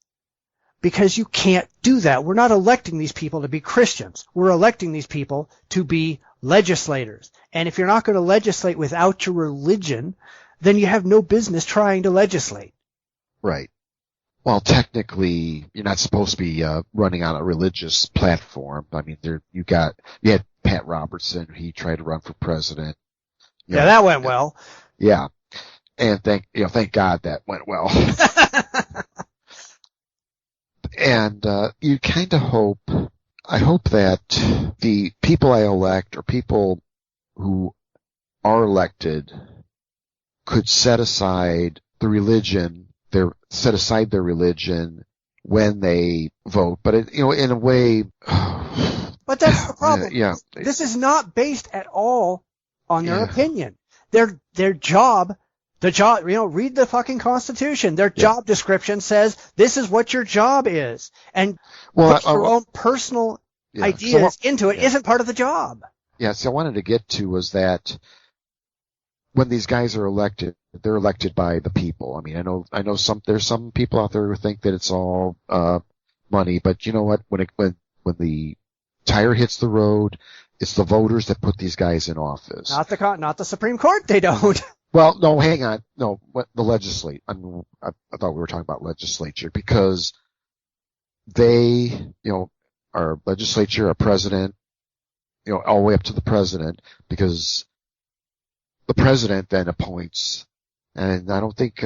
Because you can't do that. We're not electing these people to be Christians. We're electing these people to be legislators. And if you're not going to legislate without your religion, then you have no business trying to legislate. Right. Well, technically, you're not supposed to be running on a religious platform. You had Pat Robertson. He tried to run for president. That went well. Yeah, and thank God that went well. And you kind of hope. I hope that the people I elect, or people who are elected, could set aside their religion when they vote, but in a way. But that's the problem. Yeah. This is not based at all on their opinion. Their job, read the fucking Constitution. Their job description says this is what your job is, and put your own personal ideas into it isn't part of the job. Yeah. So I wanted to get to was that when these guys are elected, they're elected by the people. I know there's some people out there who think that it's all money, but you know what? When the tire hits the road, it's the voters that put these guys in office. Not the Supreme Court. They don't. Well, no, hang on. No, the legislate. I thought we were talking about legislature, because they, our legislature, our president, all the way up to the president, because the president then appoints, and I don't think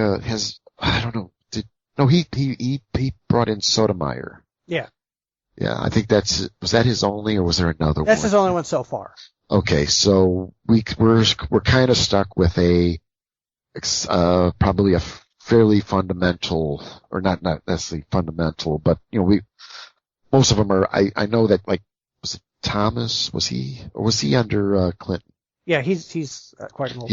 he brought in Sotomayor. Yeah. Yeah, I think was that his only, or was there another one? That's his only one so far. Okay, so we're kind of stuck with probably a fairly fundamental, or not necessarily fundamental, but most of them are. I know that, like, was it Thomas? Was he under Clinton? Yeah, he's quite old.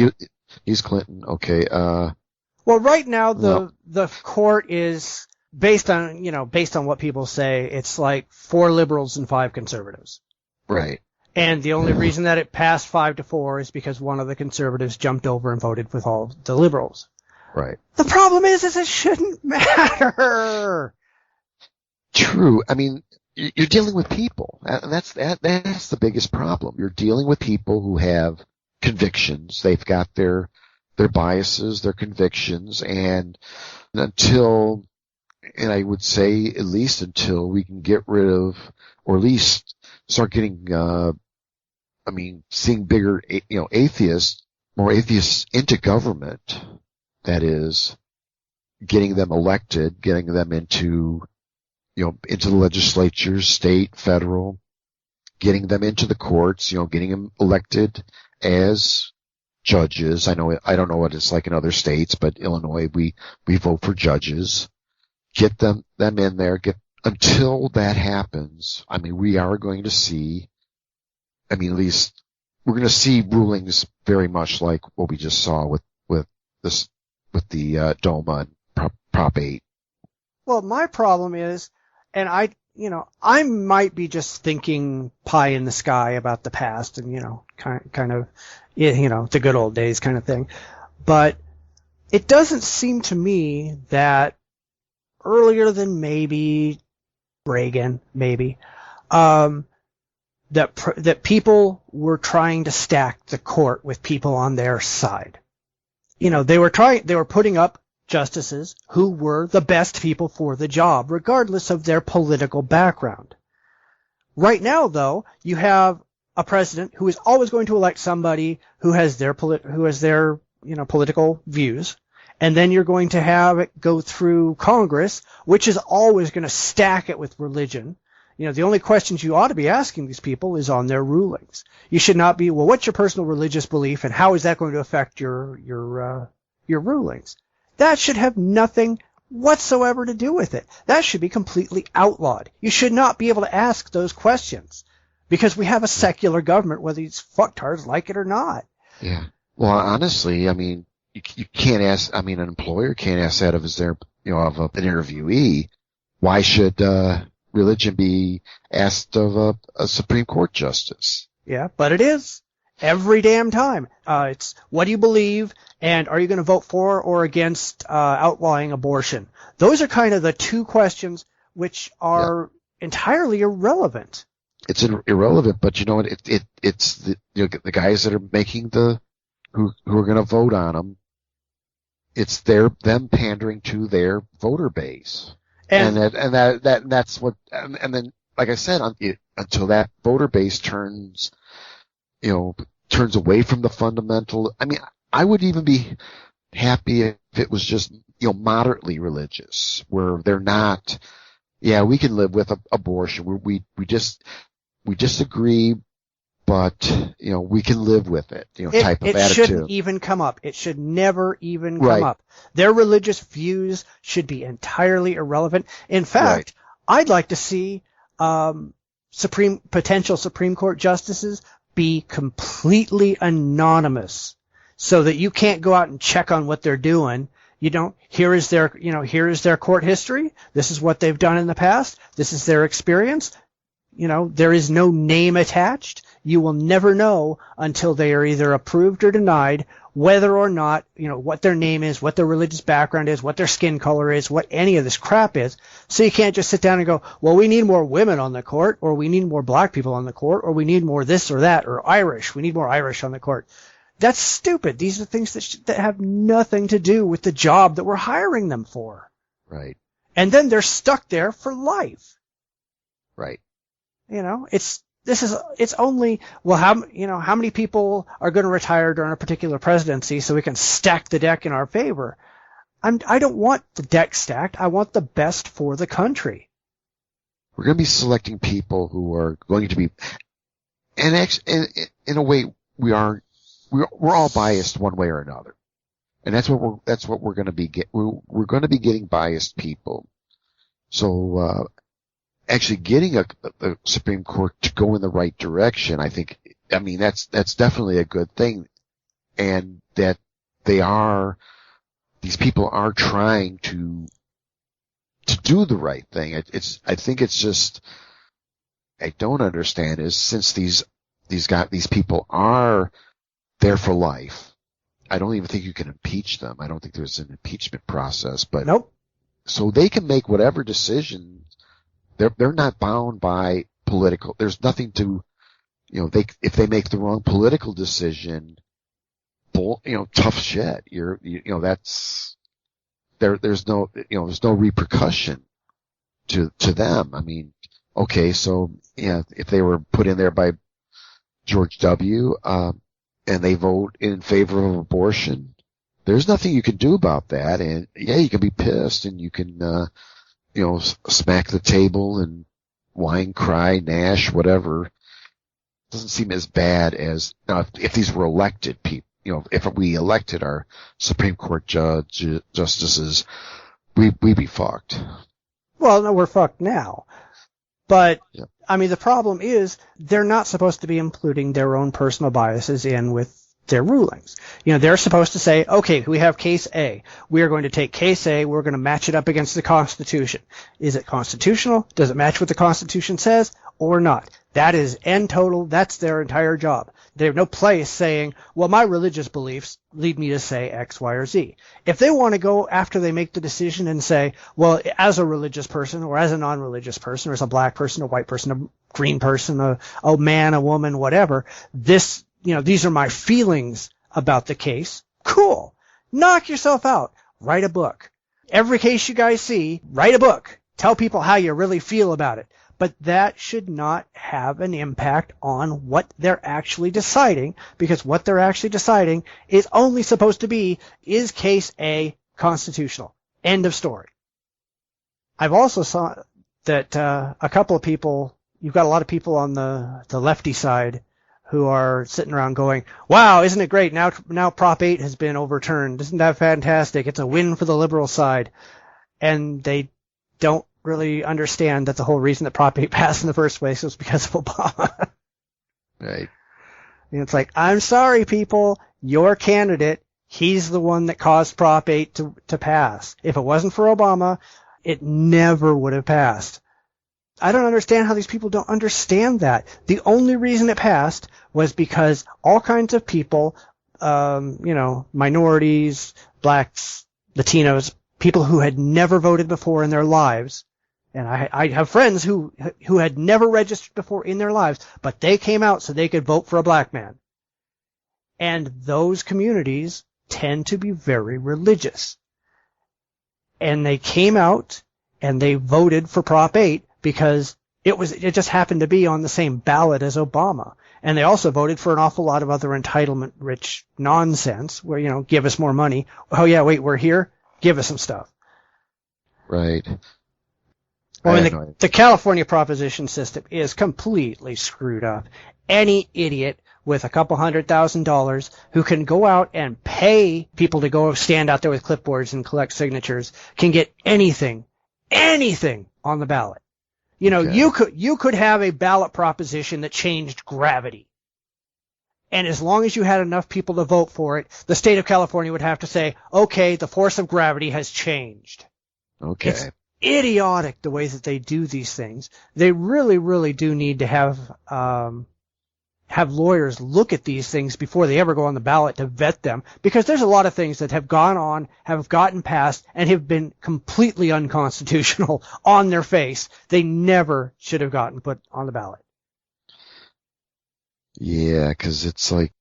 He's Clinton. Okay. Well, right now the court is based on what people say. It's like 4 liberals and 5 conservatives. Right. And the only reason that it passed 5-4 is because one of the conservatives jumped over and voted with all the liberals. Right. The problem is it shouldn't matter. True. I mean, you're dealing with people. That's the biggest problem. You're dealing with people who have convictions. They've got their biases, their convictions, and I would say at least until we can get rid of, or at least start getting, seeing bigger, more atheists into government. That is, getting them elected, getting them into the legislatures, state, federal, getting them into the courts, getting them elected as judges. I don't know what it's like in other states, but Illinois, we vote for judges. Get them in there, until that happens. I mean, we are going to see, at least we're going to see rulings very much like what we just saw with the DOMA and Prop 8. Well, my problem is, and I might be just thinking pie in the sky about the past and, kind of, the good old days kind of thing. But it doesn't seem to me that earlier than maybe Reagan, that people were trying to stack the court with people on their side. They were putting up justices who were the best people for the job, regardless of their political background. Right now, though, you have a president who is always going to elect somebody who has their political views, and then you're going to have it go through Congress, which is always going to stack it with religion. The only questions you ought to be asking these people is on their rulings. You should not be, well, what's your personal religious belief, and how is that going to affect your rulings? That should have nothing whatsoever to do with it. That should be completely outlawed. You should not be able to ask those questions because we have a secular government, whether these fucktards like it or not. Yeah. Well, honestly, you can't ask. An employer can't ask that of an interviewee. Why should religion be asked of a Supreme Court justice? Yeah, but it is. Every damn time. It's what do you believe, and are you going to vote for or against outlawing abortion? Those are kind of the 2 questions which are entirely irrelevant. It's irrelevant, but it's the guys that are making who are going to vote on them. It's them pandering to their voter base, and that's what. And then, like I said, until that voter base turns away from the fundamental. I would even be happy if it was just, moderately religious, where they're not, we can live with abortion. We disagree, but, we can live with it, type of attitude. It shouldn't even come up. It should never even come up. Their religious views should be entirely irrelevant. In fact, I'd like to see, potential Supreme Court justices be completely anonymous so that you can't go out and check on what they're doing. Here is their court history. This is what they've done in the past. This is their experience. There is no name attached. You will never know until they are either approved or denied whether or not, what their name is, what their religious background is, what their skin color is, what any of this crap is. So you can't just sit down and go, well, we need more women on the court, or we need more black people on the court, or we need more this or that, or Irish. We need more Irish on the court. That's stupid. These are things that have nothing to do with the job that we're hiring them for. Right. And then they're stuck there for life. Right. it's only, well, how many people are going to retire during a particular presidency so we can stack the deck in our favor? I don't want the deck stacked. I want the best for the country. We're going to be selecting people who are going to be, and in a way, we're all biased one way or another. And that's what we're going to be we're going to be getting biased people. So, actually getting the Supreme Court to go in the right direction, that's definitely a good thing. And that these people are trying to do the right thing. I think it's just, I don't understand is since these people are there for life, I don't even think you can impeach them. I don't think there's an impeachment process, but nope. So they can make whatever decision. They're not bound by political. There's nothing to, if they make the wrong political decision, tough shit. That's there's no repercussion to them. I mean, okay, so yeah, if they were put in there by George W. And they vote in favor of abortion, there's nothing you can do about that. And yeah, you can be pissed and you can smack the table and whine, cry, gnash, whatever. Doesn't seem as bad as if these were elected people. If we elected our Supreme Court justices, we'd be fucked. Well, no, we're fucked now. But, yeah. I mean, the problem is they're not supposed to be including their own personal biases in with their rulings. They're supposed to say, okay, we have case A. We are going to take case A. We're going to match it up against the Constitution. Is it constitutional? Does it match what the Constitution says or not? That is end total. That's their entire job. They have no place saying, well, my religious beliefs lead me to say X, Y, or Z. If they want to go after they make the decision and say, well, as a religious person or as a non-religious person or as a black person, a white person, a green person, a man, a woman, whatever, these are my feelings about the case. Cool. Knock yourself out. Write a book. Every case you guys see, write a book. Tell people how you really feel about it. But that should not have an impact on what they're actually deciding, because what they're actually deciding is only supposed to be, is case A constitutional? End of story. I've also saw that a couple of people, you've got a lot of people on the lefty side who are sitting around going, wow, isn't it great? Now Prop 8 has been overturned. Isn't that fantastic? It's a win for the liberal side. And they don't really understand that the whole reason that Prop 8 passed in the first place was because of Obama. Right. And it's like, I'm sorry, people, your candidate, he's the one that caused Prop 8 to pass. If it wasn't for Obama, it never would have passed. I don't understand how these people don't understand that. The only reason it passed was because all kinds of people, minorities, blacks, Latinos, people who had never voted before in their lives, and I have friends who had never registered before in their lives, but they came out so they could vote for a black man. And those communities tend to be very religious. And they came out and they voted for Prop 8 because it just happened to be on the same ballot as Obama. And they also voted for an awful lot of other entitlement-rich nonsense where, give us more money. Oh yeah, wait, we're here? Give us some stuff. Right. Well, the California proposition system is completely screwed up. Any idiot with a couple $100,000 who can go out and pay people to go stand out there with clipboards and collect signatures can get anything on the ballot. Okay. You could have a ballot proposition that changed gravity. And as long as you had enough people to vote for it, the state of California would have to say, okay, the force of gravity has changed. Okay. It's idiotic the way that they do these things. They really, really do need to have lawyers look at these things before they ever go on the ballot to vet them, because there's a lot of things that have gotten passed and have been completely unconstitutional on their face. They never should have gotten put on the ballot. Yeah, because it's like,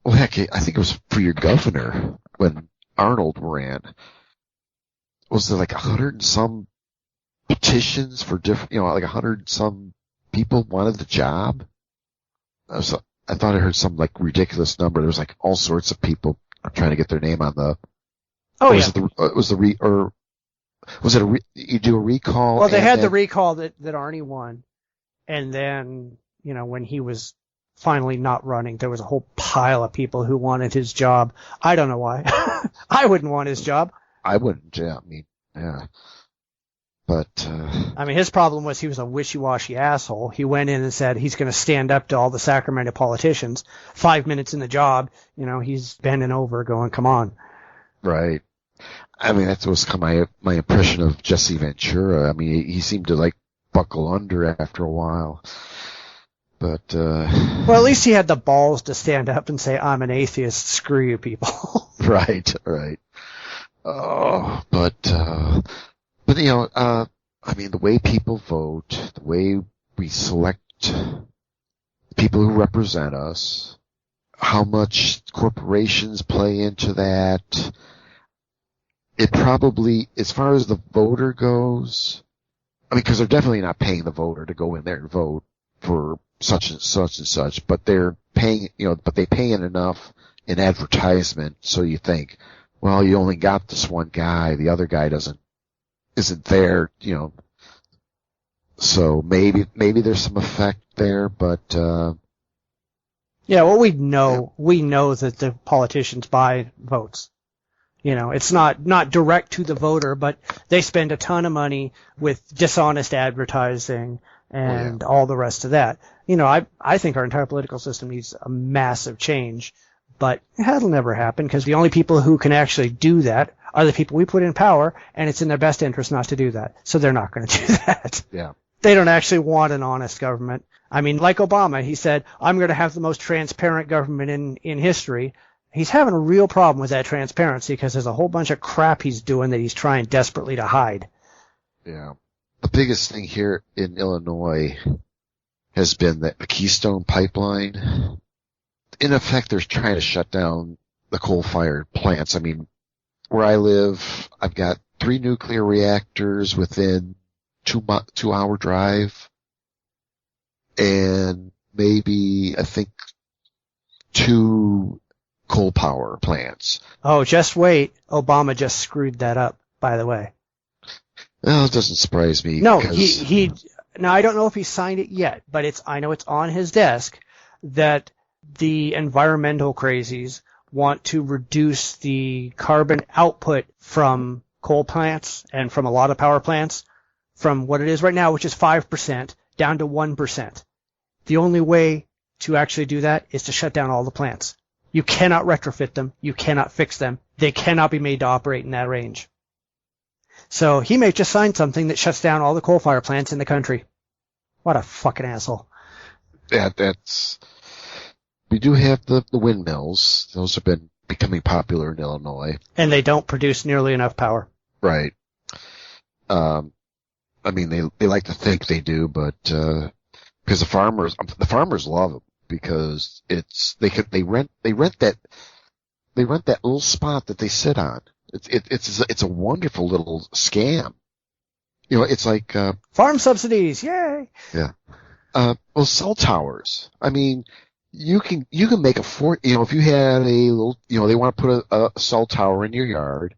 well, heck, I think it was for your governor when Arnold ran. Was there like 100 and some petitions for different, like 100 and some people wanted the job. I thought I heard some like ridiculous number. There was like all sorts of people trying to get their name on the. Oh yeah. You do a recall? Well, they had the recall that Arnie won, and then when he was finally not running, there was a whole pile of people who wanted his job. I don't know why. I wouldn't want his job. I wouldn't. Yeah, I mean, yeah. But his problem was he was a wishy-washy asshole. He went in and said he's going to stand up to all the Sacramento politicians. 5 minutes in the job, he's bending over, going, "Come on." Right. I mean, that was kind of my impression of Jesse Ventura. I mean, he seemed to like buckle under after a while. But well, at least he had the balls to stand up and say, "I'm an atheist. Screw you, people." Right. Oh, but I mean, the way people vote, the way we select people who represent us, how much corporations play into that. It probably, as far as the voter goes, I mean, because they're definitely not paying the voter to go in there and vote for such and such and such, but they're paying, but they pay in enough in advertisement, so you think, well, you only got this one guy, the other guy isn't there, so maybe there's some effect there, but yeah, well, we know that the politicians buy votes. It's not direct to the voter, but they spend a ton of money with dishonest advertising and all the rest of that. I think our entire political system needs a massive change, but that'll never happen because the only people who can actually do that are the people we put in power, and it's in their best interest not to do that. So they're not going to do that. Yeah. They don't actually want an honest government. I mean, like Obama, he said, "I'm going to have the most transparent government in history." He's having a real problem with that transparency because there's a whole bunch of crap he's doing that he's trying desperately to hide. Yeah. The biggest thing here in Illinois has been that the Keystone Pipeline. In effect, they're trying to shut down the coal-fired plants. I mean, where I live, I've got 3 nuclear reactors within 2-hour drive, and maybe, I think, 2 coal power plants. Oh, just wait. Obama just screwed that up, by the way. Well, it doesn't surprise me. No, now I don't know if he signed it yet, but I know it's on his desk that the environmental crazies want to reduce the carbon output from coal plants and from a lot of power plants from what it is right now, which is 5%, down to 1%. The only way to actually do that is to shut down all the plants. You cannot retrofit them. You cannot fix them. They cannot be made to operate in that range. So he may just sign something that shuts down all the coal-fired plants in the country. What a fucking asshole. Yeah, we do have the windmills. Those have been becoming popular in Illinois. And they don't produce nearly enough power. Right. I mean, they like to think they do, but, because the farmers love them because they rent that little spot that they sit on. It's a wonderful little scam. It's like, farm subsidies. Yay. Yeah. Well, cell towers. I mean, you can make if you had a little, they want to put a cell tower in your yard,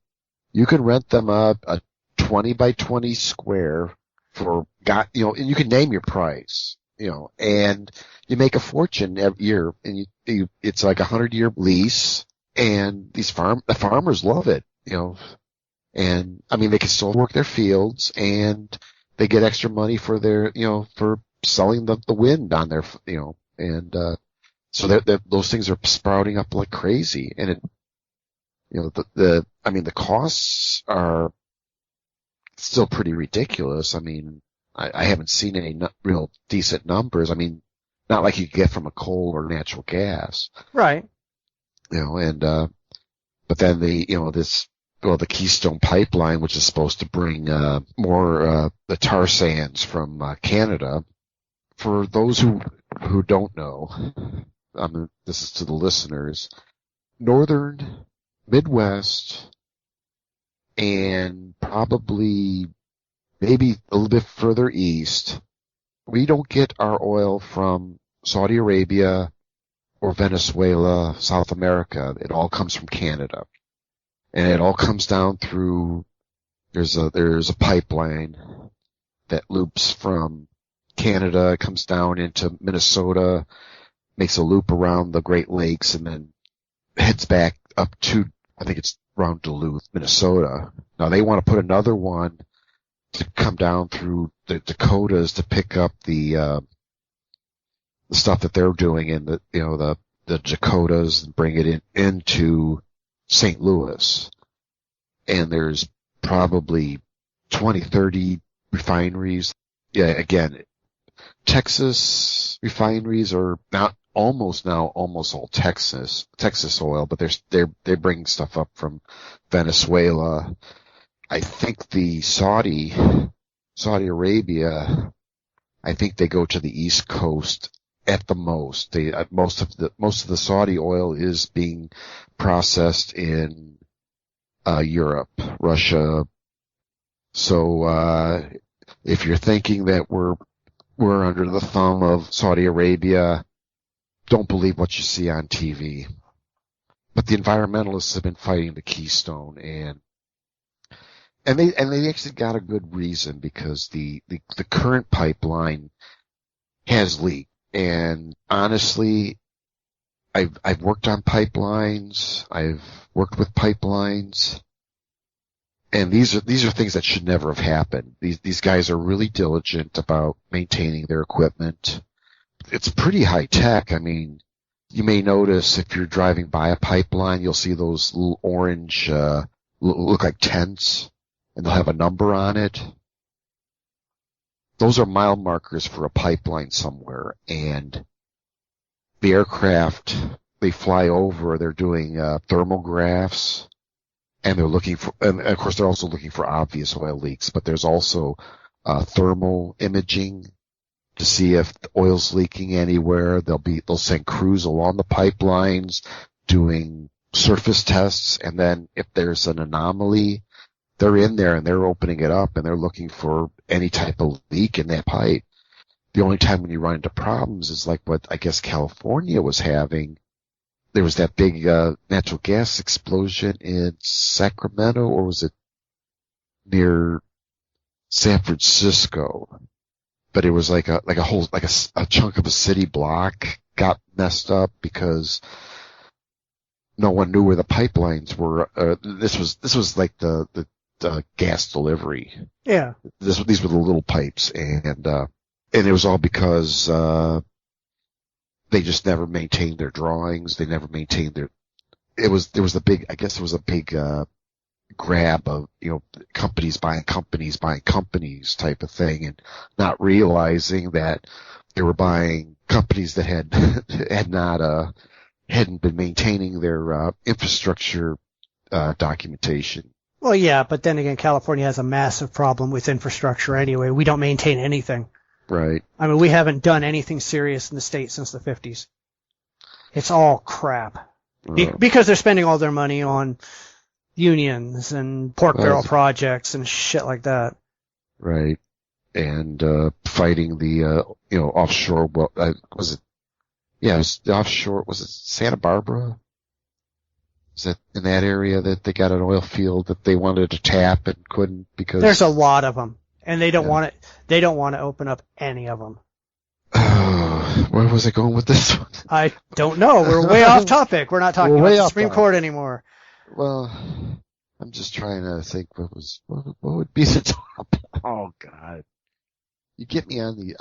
you can rent them a 20 by 20 square and you can name your price, and you make a fortune every year, and it's like 100-year lease, and the farmers love it, and I mean, they can still work their fields, and they get extra money for their, for selling the wind on their, and, so those things are sprouting up like crazy, and the costs are still pretty ridiculous. I mean, I haven't seen any real decent numbers. I mean, not like you get from a coal or natural gas. Right. But then the Keystone Pipeline, which is supposed to bring, more, the tar sands from, Canada. For those who don't know, this is to the listeners, northern, Midwest, and probably maybe a little bit further east We don't get our oil from Saudi Arabia or Venezuela, South America. It all comes from Canada. And it all comes down through, there's a pipeline that loops from Canada, comes down into Minnesota, makes a loop around the Great Lakes, and then heads back up to, I think it's around Duluth, Minnesota. Now they want to put another one to come down through the Dakotas to pick up the stuff that they're doing in the Dakotas and bring it into St. Louis. And there's probably 20, 30 refineries. Yeah, again, Texas refineries are not almost all Texas oil, but they bring stuff up from Venezuela. I think the Saudi Arabia, I think they go to the East Coast at the most. Most of the Saudi oil is being processed in Europe, Russia. So if you're thinking that we're under the thumb of Saudi Arabia, don't believe what you see on TV. But the environmentalists have been fighting the Keystone, and they actually got a good reason, because the current pipeline has leaked. And honestly, I've worked on pipelines, I've worked with pipelines, and these are things that should never have happened. These guys are really diligent about maintaining their equipment. It's pretty high tech. I mean, you may notice if you're driving by a pipeline, you'll see those little orange, look like tents, and they'll have a number on it. Those are mile markers for a pipeline somewhere, and the aircraft, they fly over, they're doing thermographs, and they're looking for, and of course they're also looking for obvious oil leaks, but there's also thermal imaging to see if the oil's leaking anywhere. They'll send crews along the pipelines doing surface tests, and then if there's an anomaly, they're in there and they're opening it up and they're looking for any type of leak in that pipe. The only time when you run into problems is like what I guess California was having. There was that big natural gas explosion in Sacramento, or was it near San Francisco? But it was like a chunk of a city block got messed up because no one knew where the pipelines were. This was like the gas delivery. Yeah. These were the little pipes, and it was all because they just never maintained their drawings. They never maintained their. There was a big grab of, companies buying companies type of thing, and not realizing that they were buying companies that hadn't been maintaining their infrastructure documentation. Well, yeah, but then again, California has a massive problem with infrastructure anyway. We don't maintain anything. Right. I mean, we haven't done anything serious in the state since the 50s. It's all crap. Because they're spending all their money on unions and pork barrel projects and shit like that. Right. And fighting the offshore. Well, was it? Yeah, it was the offshore. Was it Santa Barbara? Is that in that area that they got an oil field that they wanted to tap and couldn't because there's a lot of them, and they don't want it. They don't want to open up any of them. Where was I going with this one? I don't know. We're way off topic. We're not talking about the Supreme Court anymore. Well, I'm just trying to think what would be the top. Oh God, you get me on the.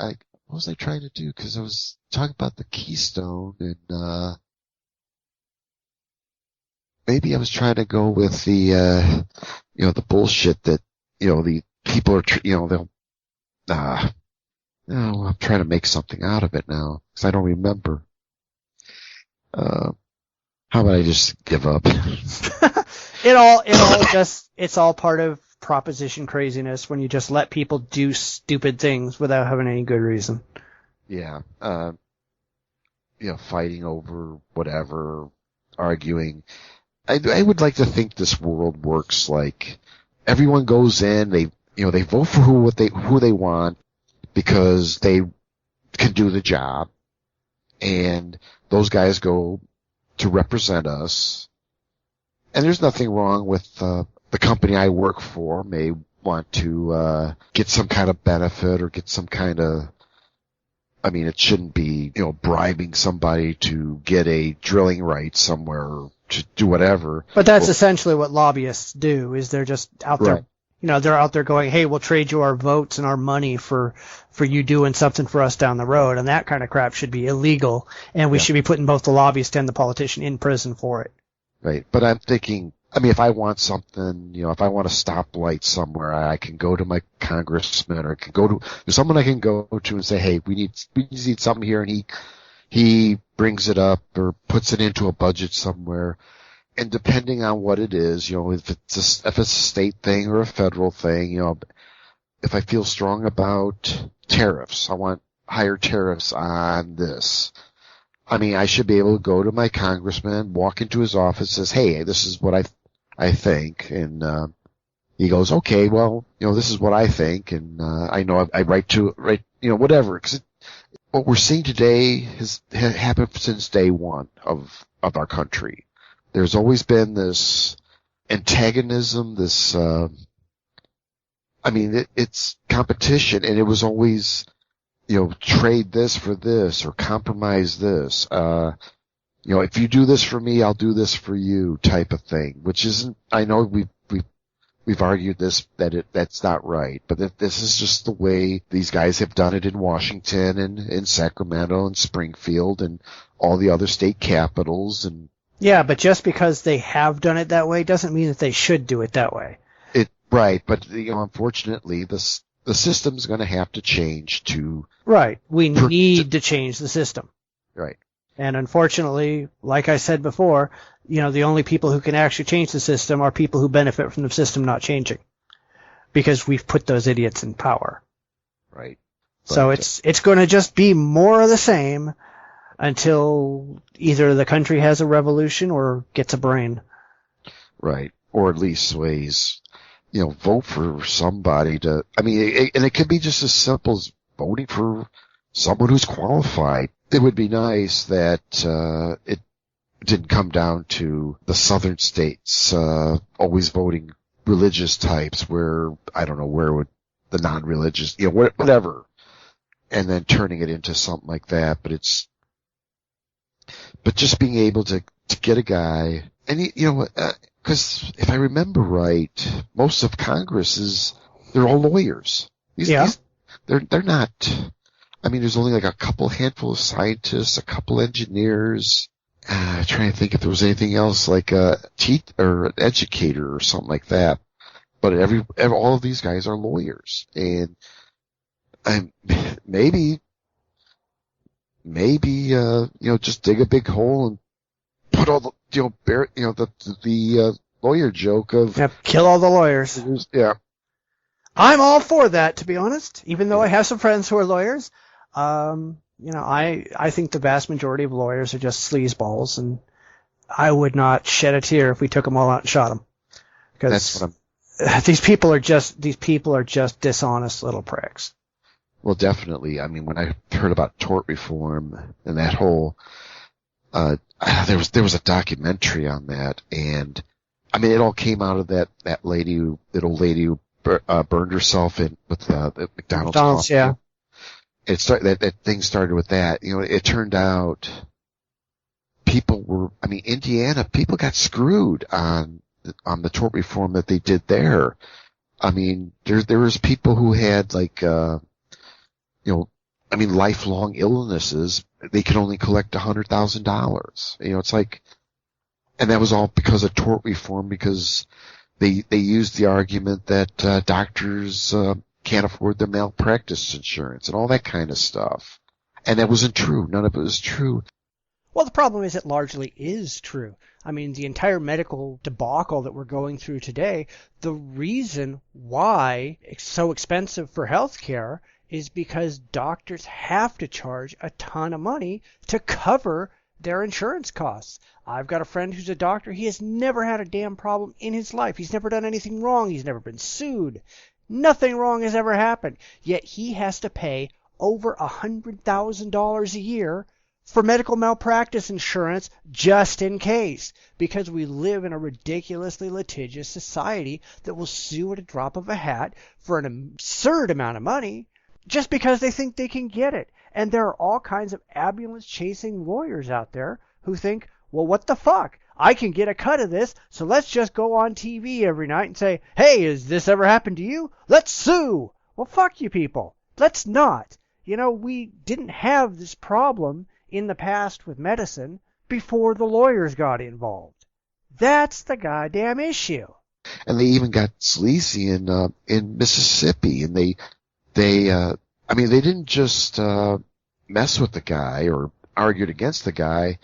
What was I trying to do? Because I was talking about the Keystone, and maybe I was trying to go with the the bullshit that the people are they'll. I'm trying to make something out of it now because I don't remember. How about I just give up? It's all part of proposition craziness when you just let people do stupid things without having any good reason. Yeah. Fighting over whatever, arguing. I would like to think this world works like everyone goes in, they vote for who they want because they can do the job, and those guys go to represent us. And there's nothing wrong with the company I work for may want to get some kind of benefit or get some kind of, I mean, it shouldn't be, bribing somebody to get a drilling right somewhere or to do whatever. But that's essentially what lobbyists do, is they're just out there. Right. They're out there going, hey, we'll trade you our votes and our money for you doing something for us down the road. And that kind of crap should be illegal. And we should be putting both the lobbyist and the politician in prison for it. Right. But I'm thinking, I mean, if I want something, if I want a stoplight somewhere, I can go to my congressman, or I can go to, there's someone I can go to and say, hey, we need something here. And he brings it up or puts it into a budget somewhere. And depending on what it is, if it's a state thing or a federal thing, if I feel strong about tariffs, I want higher tariffs on this. I mean, I should be able to go to my congressman, walk into his office, says, hey, this is what I think. And, he goes, okay, well, this is what I think. And, I know I write, whatever. 'Cause what we're seeing today has happened since day one of our country. There's always been this antagonism, this, it's competition, and it was always, trade this for this or compromise this. If you do this for me, I'll do this for you type of thing, which isn't, I know we've argued this, that's not right, but this is just the way these guys have done it in Washington and in Sacramento and Springfield and all the other state capitals. And yeah, but just because they have done it that way doesn't mean that they should do it that way. Right, but unfortunately, the system's going to have to change to. Right, we need to change the system. Right. And unfortunately, like I said before, the only people who can actually change the system are people who benefit from the system not changing, because we've put those idiots in power. Right. So it's going to just be more of the same until either the country has a revolution or gets a brain. Right. Or at least sways, vote for somebody to, and it could be just as simple as voting for someone who's qualified. It would be nice that, it didn't come down to the southern states, always voting religious types where, I don't know, where would the non-religious, whatever, and then turning it into something like that. But just being able to get a guy, and because if I remember right, most of Congress they're all lawyers. They're not, there's only like a handful of scientists, a couple engineers. Trying to think if there was anything else like a or an educator or something like that. But all of these guys are lawyers, and maybe just dig a big hole and put all the lawyer joke of kill all the lawyers. Yeah, I'm all for that, to be honest. Even though I have some friends who are lawyers, I think the vast majority of lawyers are just sleazeballs, and I would not shed a tear if we took them all out and shot them. Because these people are just dishonest little pricks. Well, definitely. When I heard about tort reform and that whole, there was a documentary on that, and it all came out of that old lady who burned herself with the McDonald's. Yeah. That thing started with that. It turned out Indiana people got screwed on the tort reform that they did there. There was people who had lifelong illnesses. They could only collect $100,000. It's like, and that was all because of tort reform, because they used the argument that doctors can't afford their malpractice insurance and all that kind of stuff. And that wasn't true. None of it was true. Well, the problem is it largely is true. The entire medical debacle that we're going through today, the reason why it's so expensive for healthcare is because doctors have to charge a ton of money to cover their insurance costs. I've got a friend who's a doctor. He has never had a damn problem in his life. He's never done anything wrong. He's never been sued. Nothing wrong has ever happened. Yet he has to pay over $100,000 a year for medical malpractice insurance just in case, because we live in a ridiculously litigious society that will sue at a drop of a hat for an absurd amount of money just because they think they can get it. And there are all kinds of ambulance-chasing lawyers out there who think, well, what the fuck? I can get a cut of this, so let's just go on TV every night and say, hey, has this ever happened to you? Let's sue! Well, fuck you people. Let's not. You know, we didn't have this problem in the past with medicine before the lawyers got involved. That's the goddamn issue. And they even got sleazy in Mississippi, and they didn't just mess with the guy or argued against the guy.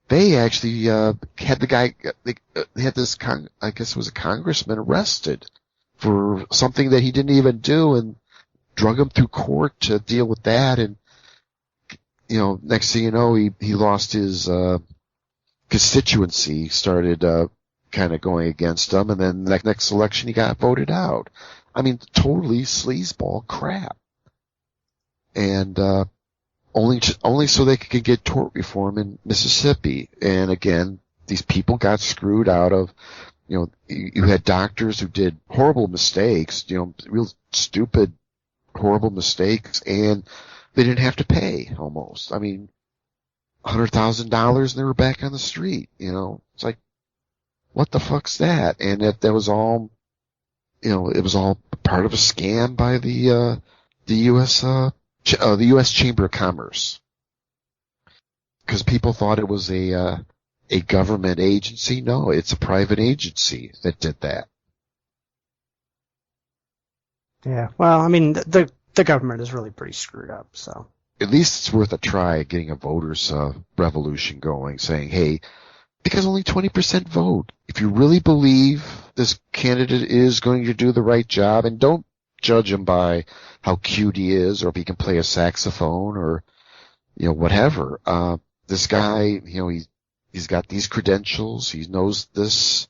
They actually had the guy. They had this, I guess it was a congressman, arrested for something that he didn't even do, and drug him through court to deal with that. And next thing you know, he lost his constituency. Started kind of going against him, and then the next election he got voted out. I mean, totally sleazeball crap. And only so they could get tort reform in Mississippi. And again, these people got screwed out of, you had doctors who did horrible mistakes, real stupid, horrible mistakes, and they didn't have to pay almost. I mean, $100,000 and they were back on the street, It's like, what the fuck's that? And that was all, it was all part of a scam by the U.S. Chamber of Commerce, because people thought it was a government agency. No, it's a private agency that did that. Yeah, well, I mean, the government is really pretty screwed up. So at least it's worth a try getting a voters revolution going, saying, hey, because only 20% vote. If you really believe this candidate is going to do the right job, and don't judge him by how cute he is or if he can play a saxophone or, whatever. This guy, he's got these credentials. He knows this.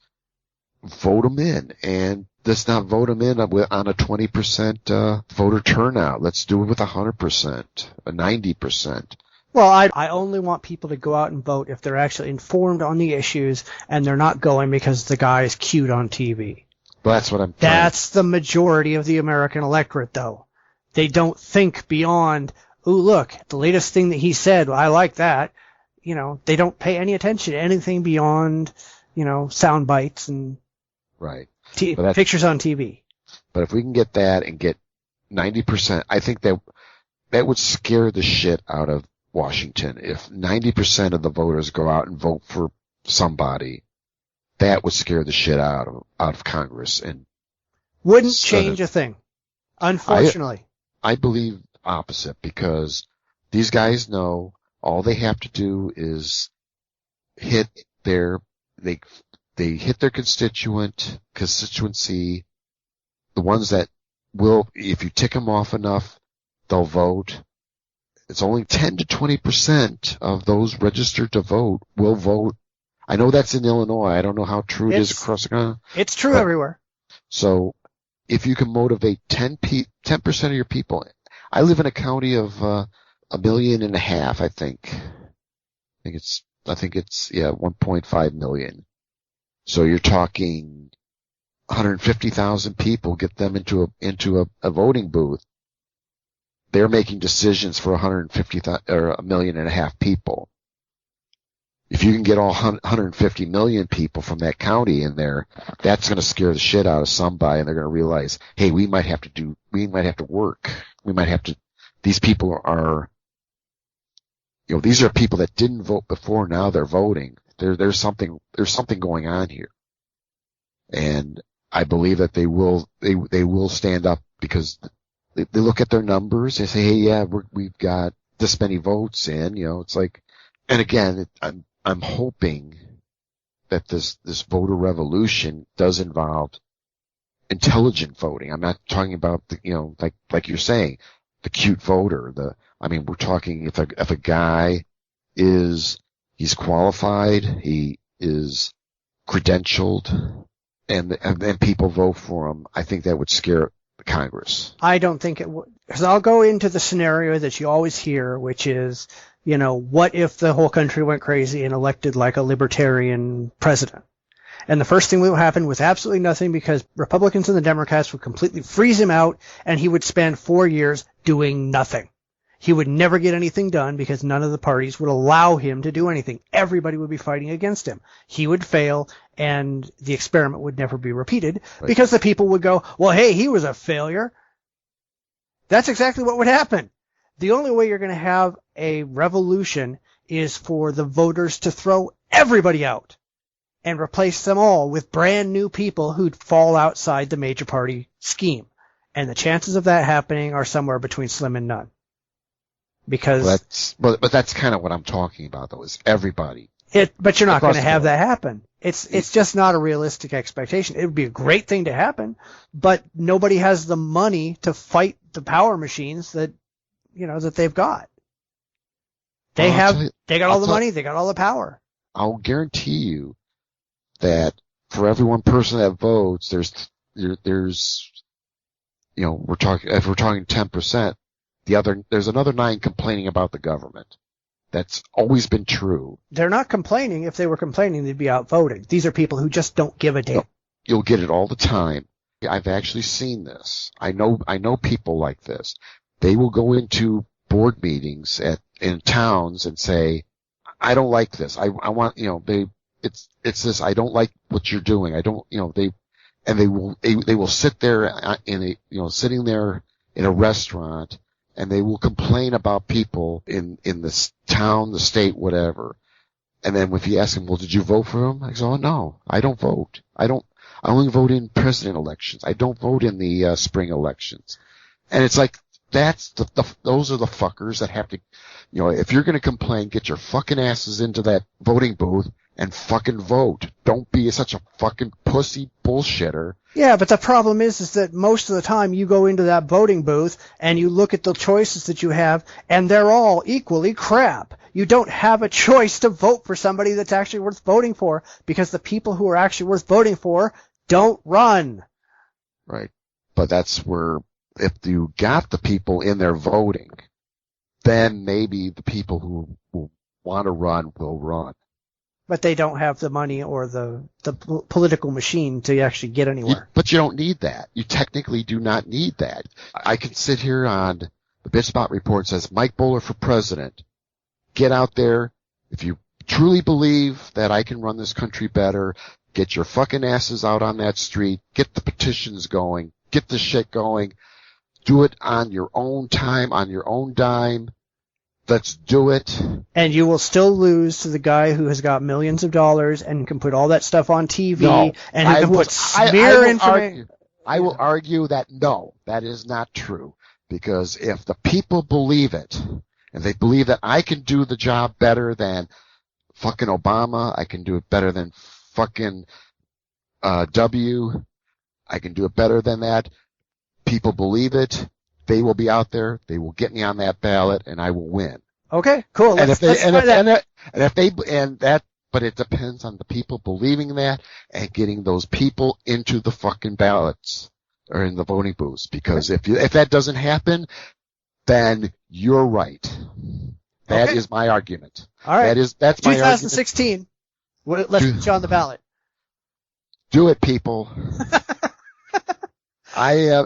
Vote him in, and let's not vote him in on a 20% voter turnout. Let's do it with 100%, a 90%. Well, I only want people to go out and vote if they're actually informed on the issues and they're not going because the guy is cute on TV. Well, that's what I'm trying. That's the majority of the American electorate, though. They don't think beyond, ooh, look, the latest thing that he said, I like that. They don't pay any attention to anything beyond, sound bites and right. Pictures on TV. But if we can get that and get 90%, I think that would scare the shit out of Washington. If 90% of the voters go out and vote for somebody, that would scare the shit out of Congress and wouldn't change a thing. Unfortunately, I believe opposite, because these guys know all they have to do is hit they hit their constituency, the ones that will, if you tick them off enough, they'll vote. It's only 10 to 20% of those registered to vote will vote. I know that's in Illinois. I don't know how true it is across the country. It's true everywhere. So if you can motivate 10% of your people, I live in a county of 1.5 million, I think. I think it's 1.5 million. So you're talking 150,000 people, get them into a voting booth. They're making decisions for 150,000 or 1.5 million people. If you can get all 150 million people from that county in there, that's going to scare the shit out of somebody, and they're going to realize, hey, we might have to work. These people are, these are people that didn't vote before, now they're voting. There's something going on here. And I believe that they will stand up, because they look at their numbers, they say, hey, yeah, we've got this many votes in, it's like, and again, I'm hoping that this voter revolution does involve intelligent voting. I'm not talking about like you're saying, the cute voter. We're talking if a guy he's qualified, he is credentialed, and people vote for him. I think that would scare Congress. I don't think it would. Because I'll go into the scenario that you always hear, which is, what if the whole country went crazy and elected like a libertarian president? And the first thing that would happen was absolutely nothing, because Republicans and the Democrats would completely freeze him out, and he would spend 4 years doing nothing. He would never get anything done because none of the parties would allow him to do anything. Everybody would be fighting against him. He would fail, and the experiment would never be repeated because the people would go, well, hey, he was a failure. That's exactly what would happen. The only way you're going to have a revolution is for the voters to throw everybody out and replace them all with brand new people who'd fall outside the major party scheme. And the chances of that happening are somewhere between slim and none. Because but that's kind of what I'm talking about, though, is everybody. But you're not going to have that happen. It's just not a realistic expectation. It would be a great thing to happen, but nobody has the money to fight the power machines that they've got. They got all the money, they got all the power. I'll guarantee you that for every one person that votes, there's we're talking 10%. There's another 9 complaining about the government. That's always been true. They're not complaining. If they were complaining, they'd be outvoted. These are people who just don't give a damn. You'll get it all the time. I've actually seen this. I know people like this. They will go into board meetings in towns and say, I don't like this. I want, it's this, I don't like what you're doing. I don't, they will sit there sitting there in a restaurant, and they will complain about people in the town, the state, whatever. And then if you ask them, well, did you vote for him? I go, oh, no, I don't vote. I only vote in president elections. I don't vote in the spring elections. And it's like, those are the fuckers that have to, if you're going to complain, get your fucking asses into that voting booth and fucking vote. Don't be such a fucking pussy bullshitter. Yeah, but the problem is that most of the time you go into that voting booth and you look at the choices that you have, and they're all equally crap. You don't have a choice to vote for somebody that's actually worth voting for, because the people who are actually worth voting for don't run. Right. But that's where, if you got the people in there voting, then maybe the people who will want to run will run. But they don't have the money or the political machine to actually get anywhere. But you don't need that. You technically do not need that. I can sit here on the Bitchspot Report, says Mike Bowler for president. Get out there. If you truly believe that I can run this country better, get your fucking asses out on that street. Get the petitions going. Get the shit going. Do it on your own time, on your own dime. Let's do it. And you will still lose to the guy who has got millions of dollars and can put all that stuff on TV and who can put smear information. I will argue that no, that is not true. Because if the people believe it, and they believe that I can do the job better than fucking Obama, I can do it better than fucking W, I can do it better than that, people believe it, they will be out there, they will get me on that ballot, and I will win. Okay, cool. But it depends on the people believing that and getting those people into the fucking ballots or in the voting booths. Because if that doesn't happen, then you're right. That is my argument. All right. That's my argument. 2016. Let's put you on the ballot. Do it, people. I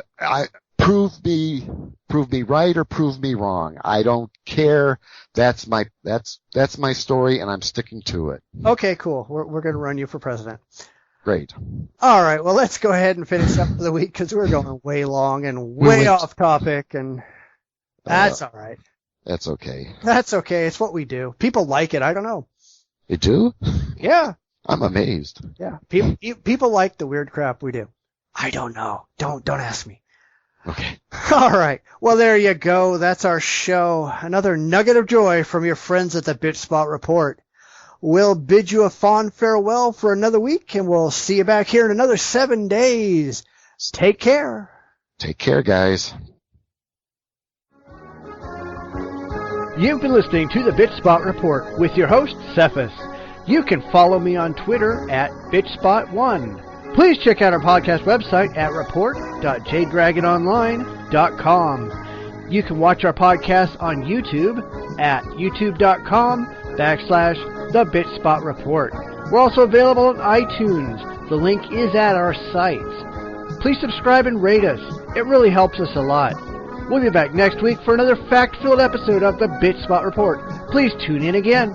prove me right or prove me wrong. I don't care. That's my story, and I'm sticking to it. Okay, cool. We're going to run you for president. Great. All right. Well, let's go ahead and finish up for the week, because we're going way long and way off topic, and that's all right. That's okay. That's okay. It's what we do. People like it. I don't know. They do? Yeah. I'm amazed. Yeah. People like the weird crap we do. I don't know. Don't ask me. Okay. All right. Well, there you go. That's our show. Another nugget of joy from your friends at the Bitchspot Report. We'll bid you a fond farewell for another week, and we'll see you back here in another 7 days. Take care. Take care, guys. You've been listening to the Bitchspot Report with your host, Cephus. You can follow me on Twitter at Bitchspot1. Please check out our podcast website at report.jdragononline.com. You can watch our podcast on YouTube at youtube.com/The Bitchspot Report. We're also available on iTunes. The link is at our site. Please subscribe and rate us. It really helps us a lot. We'll be back next week for another fact-filled episode of The Bitchspot Report. Please tune in again.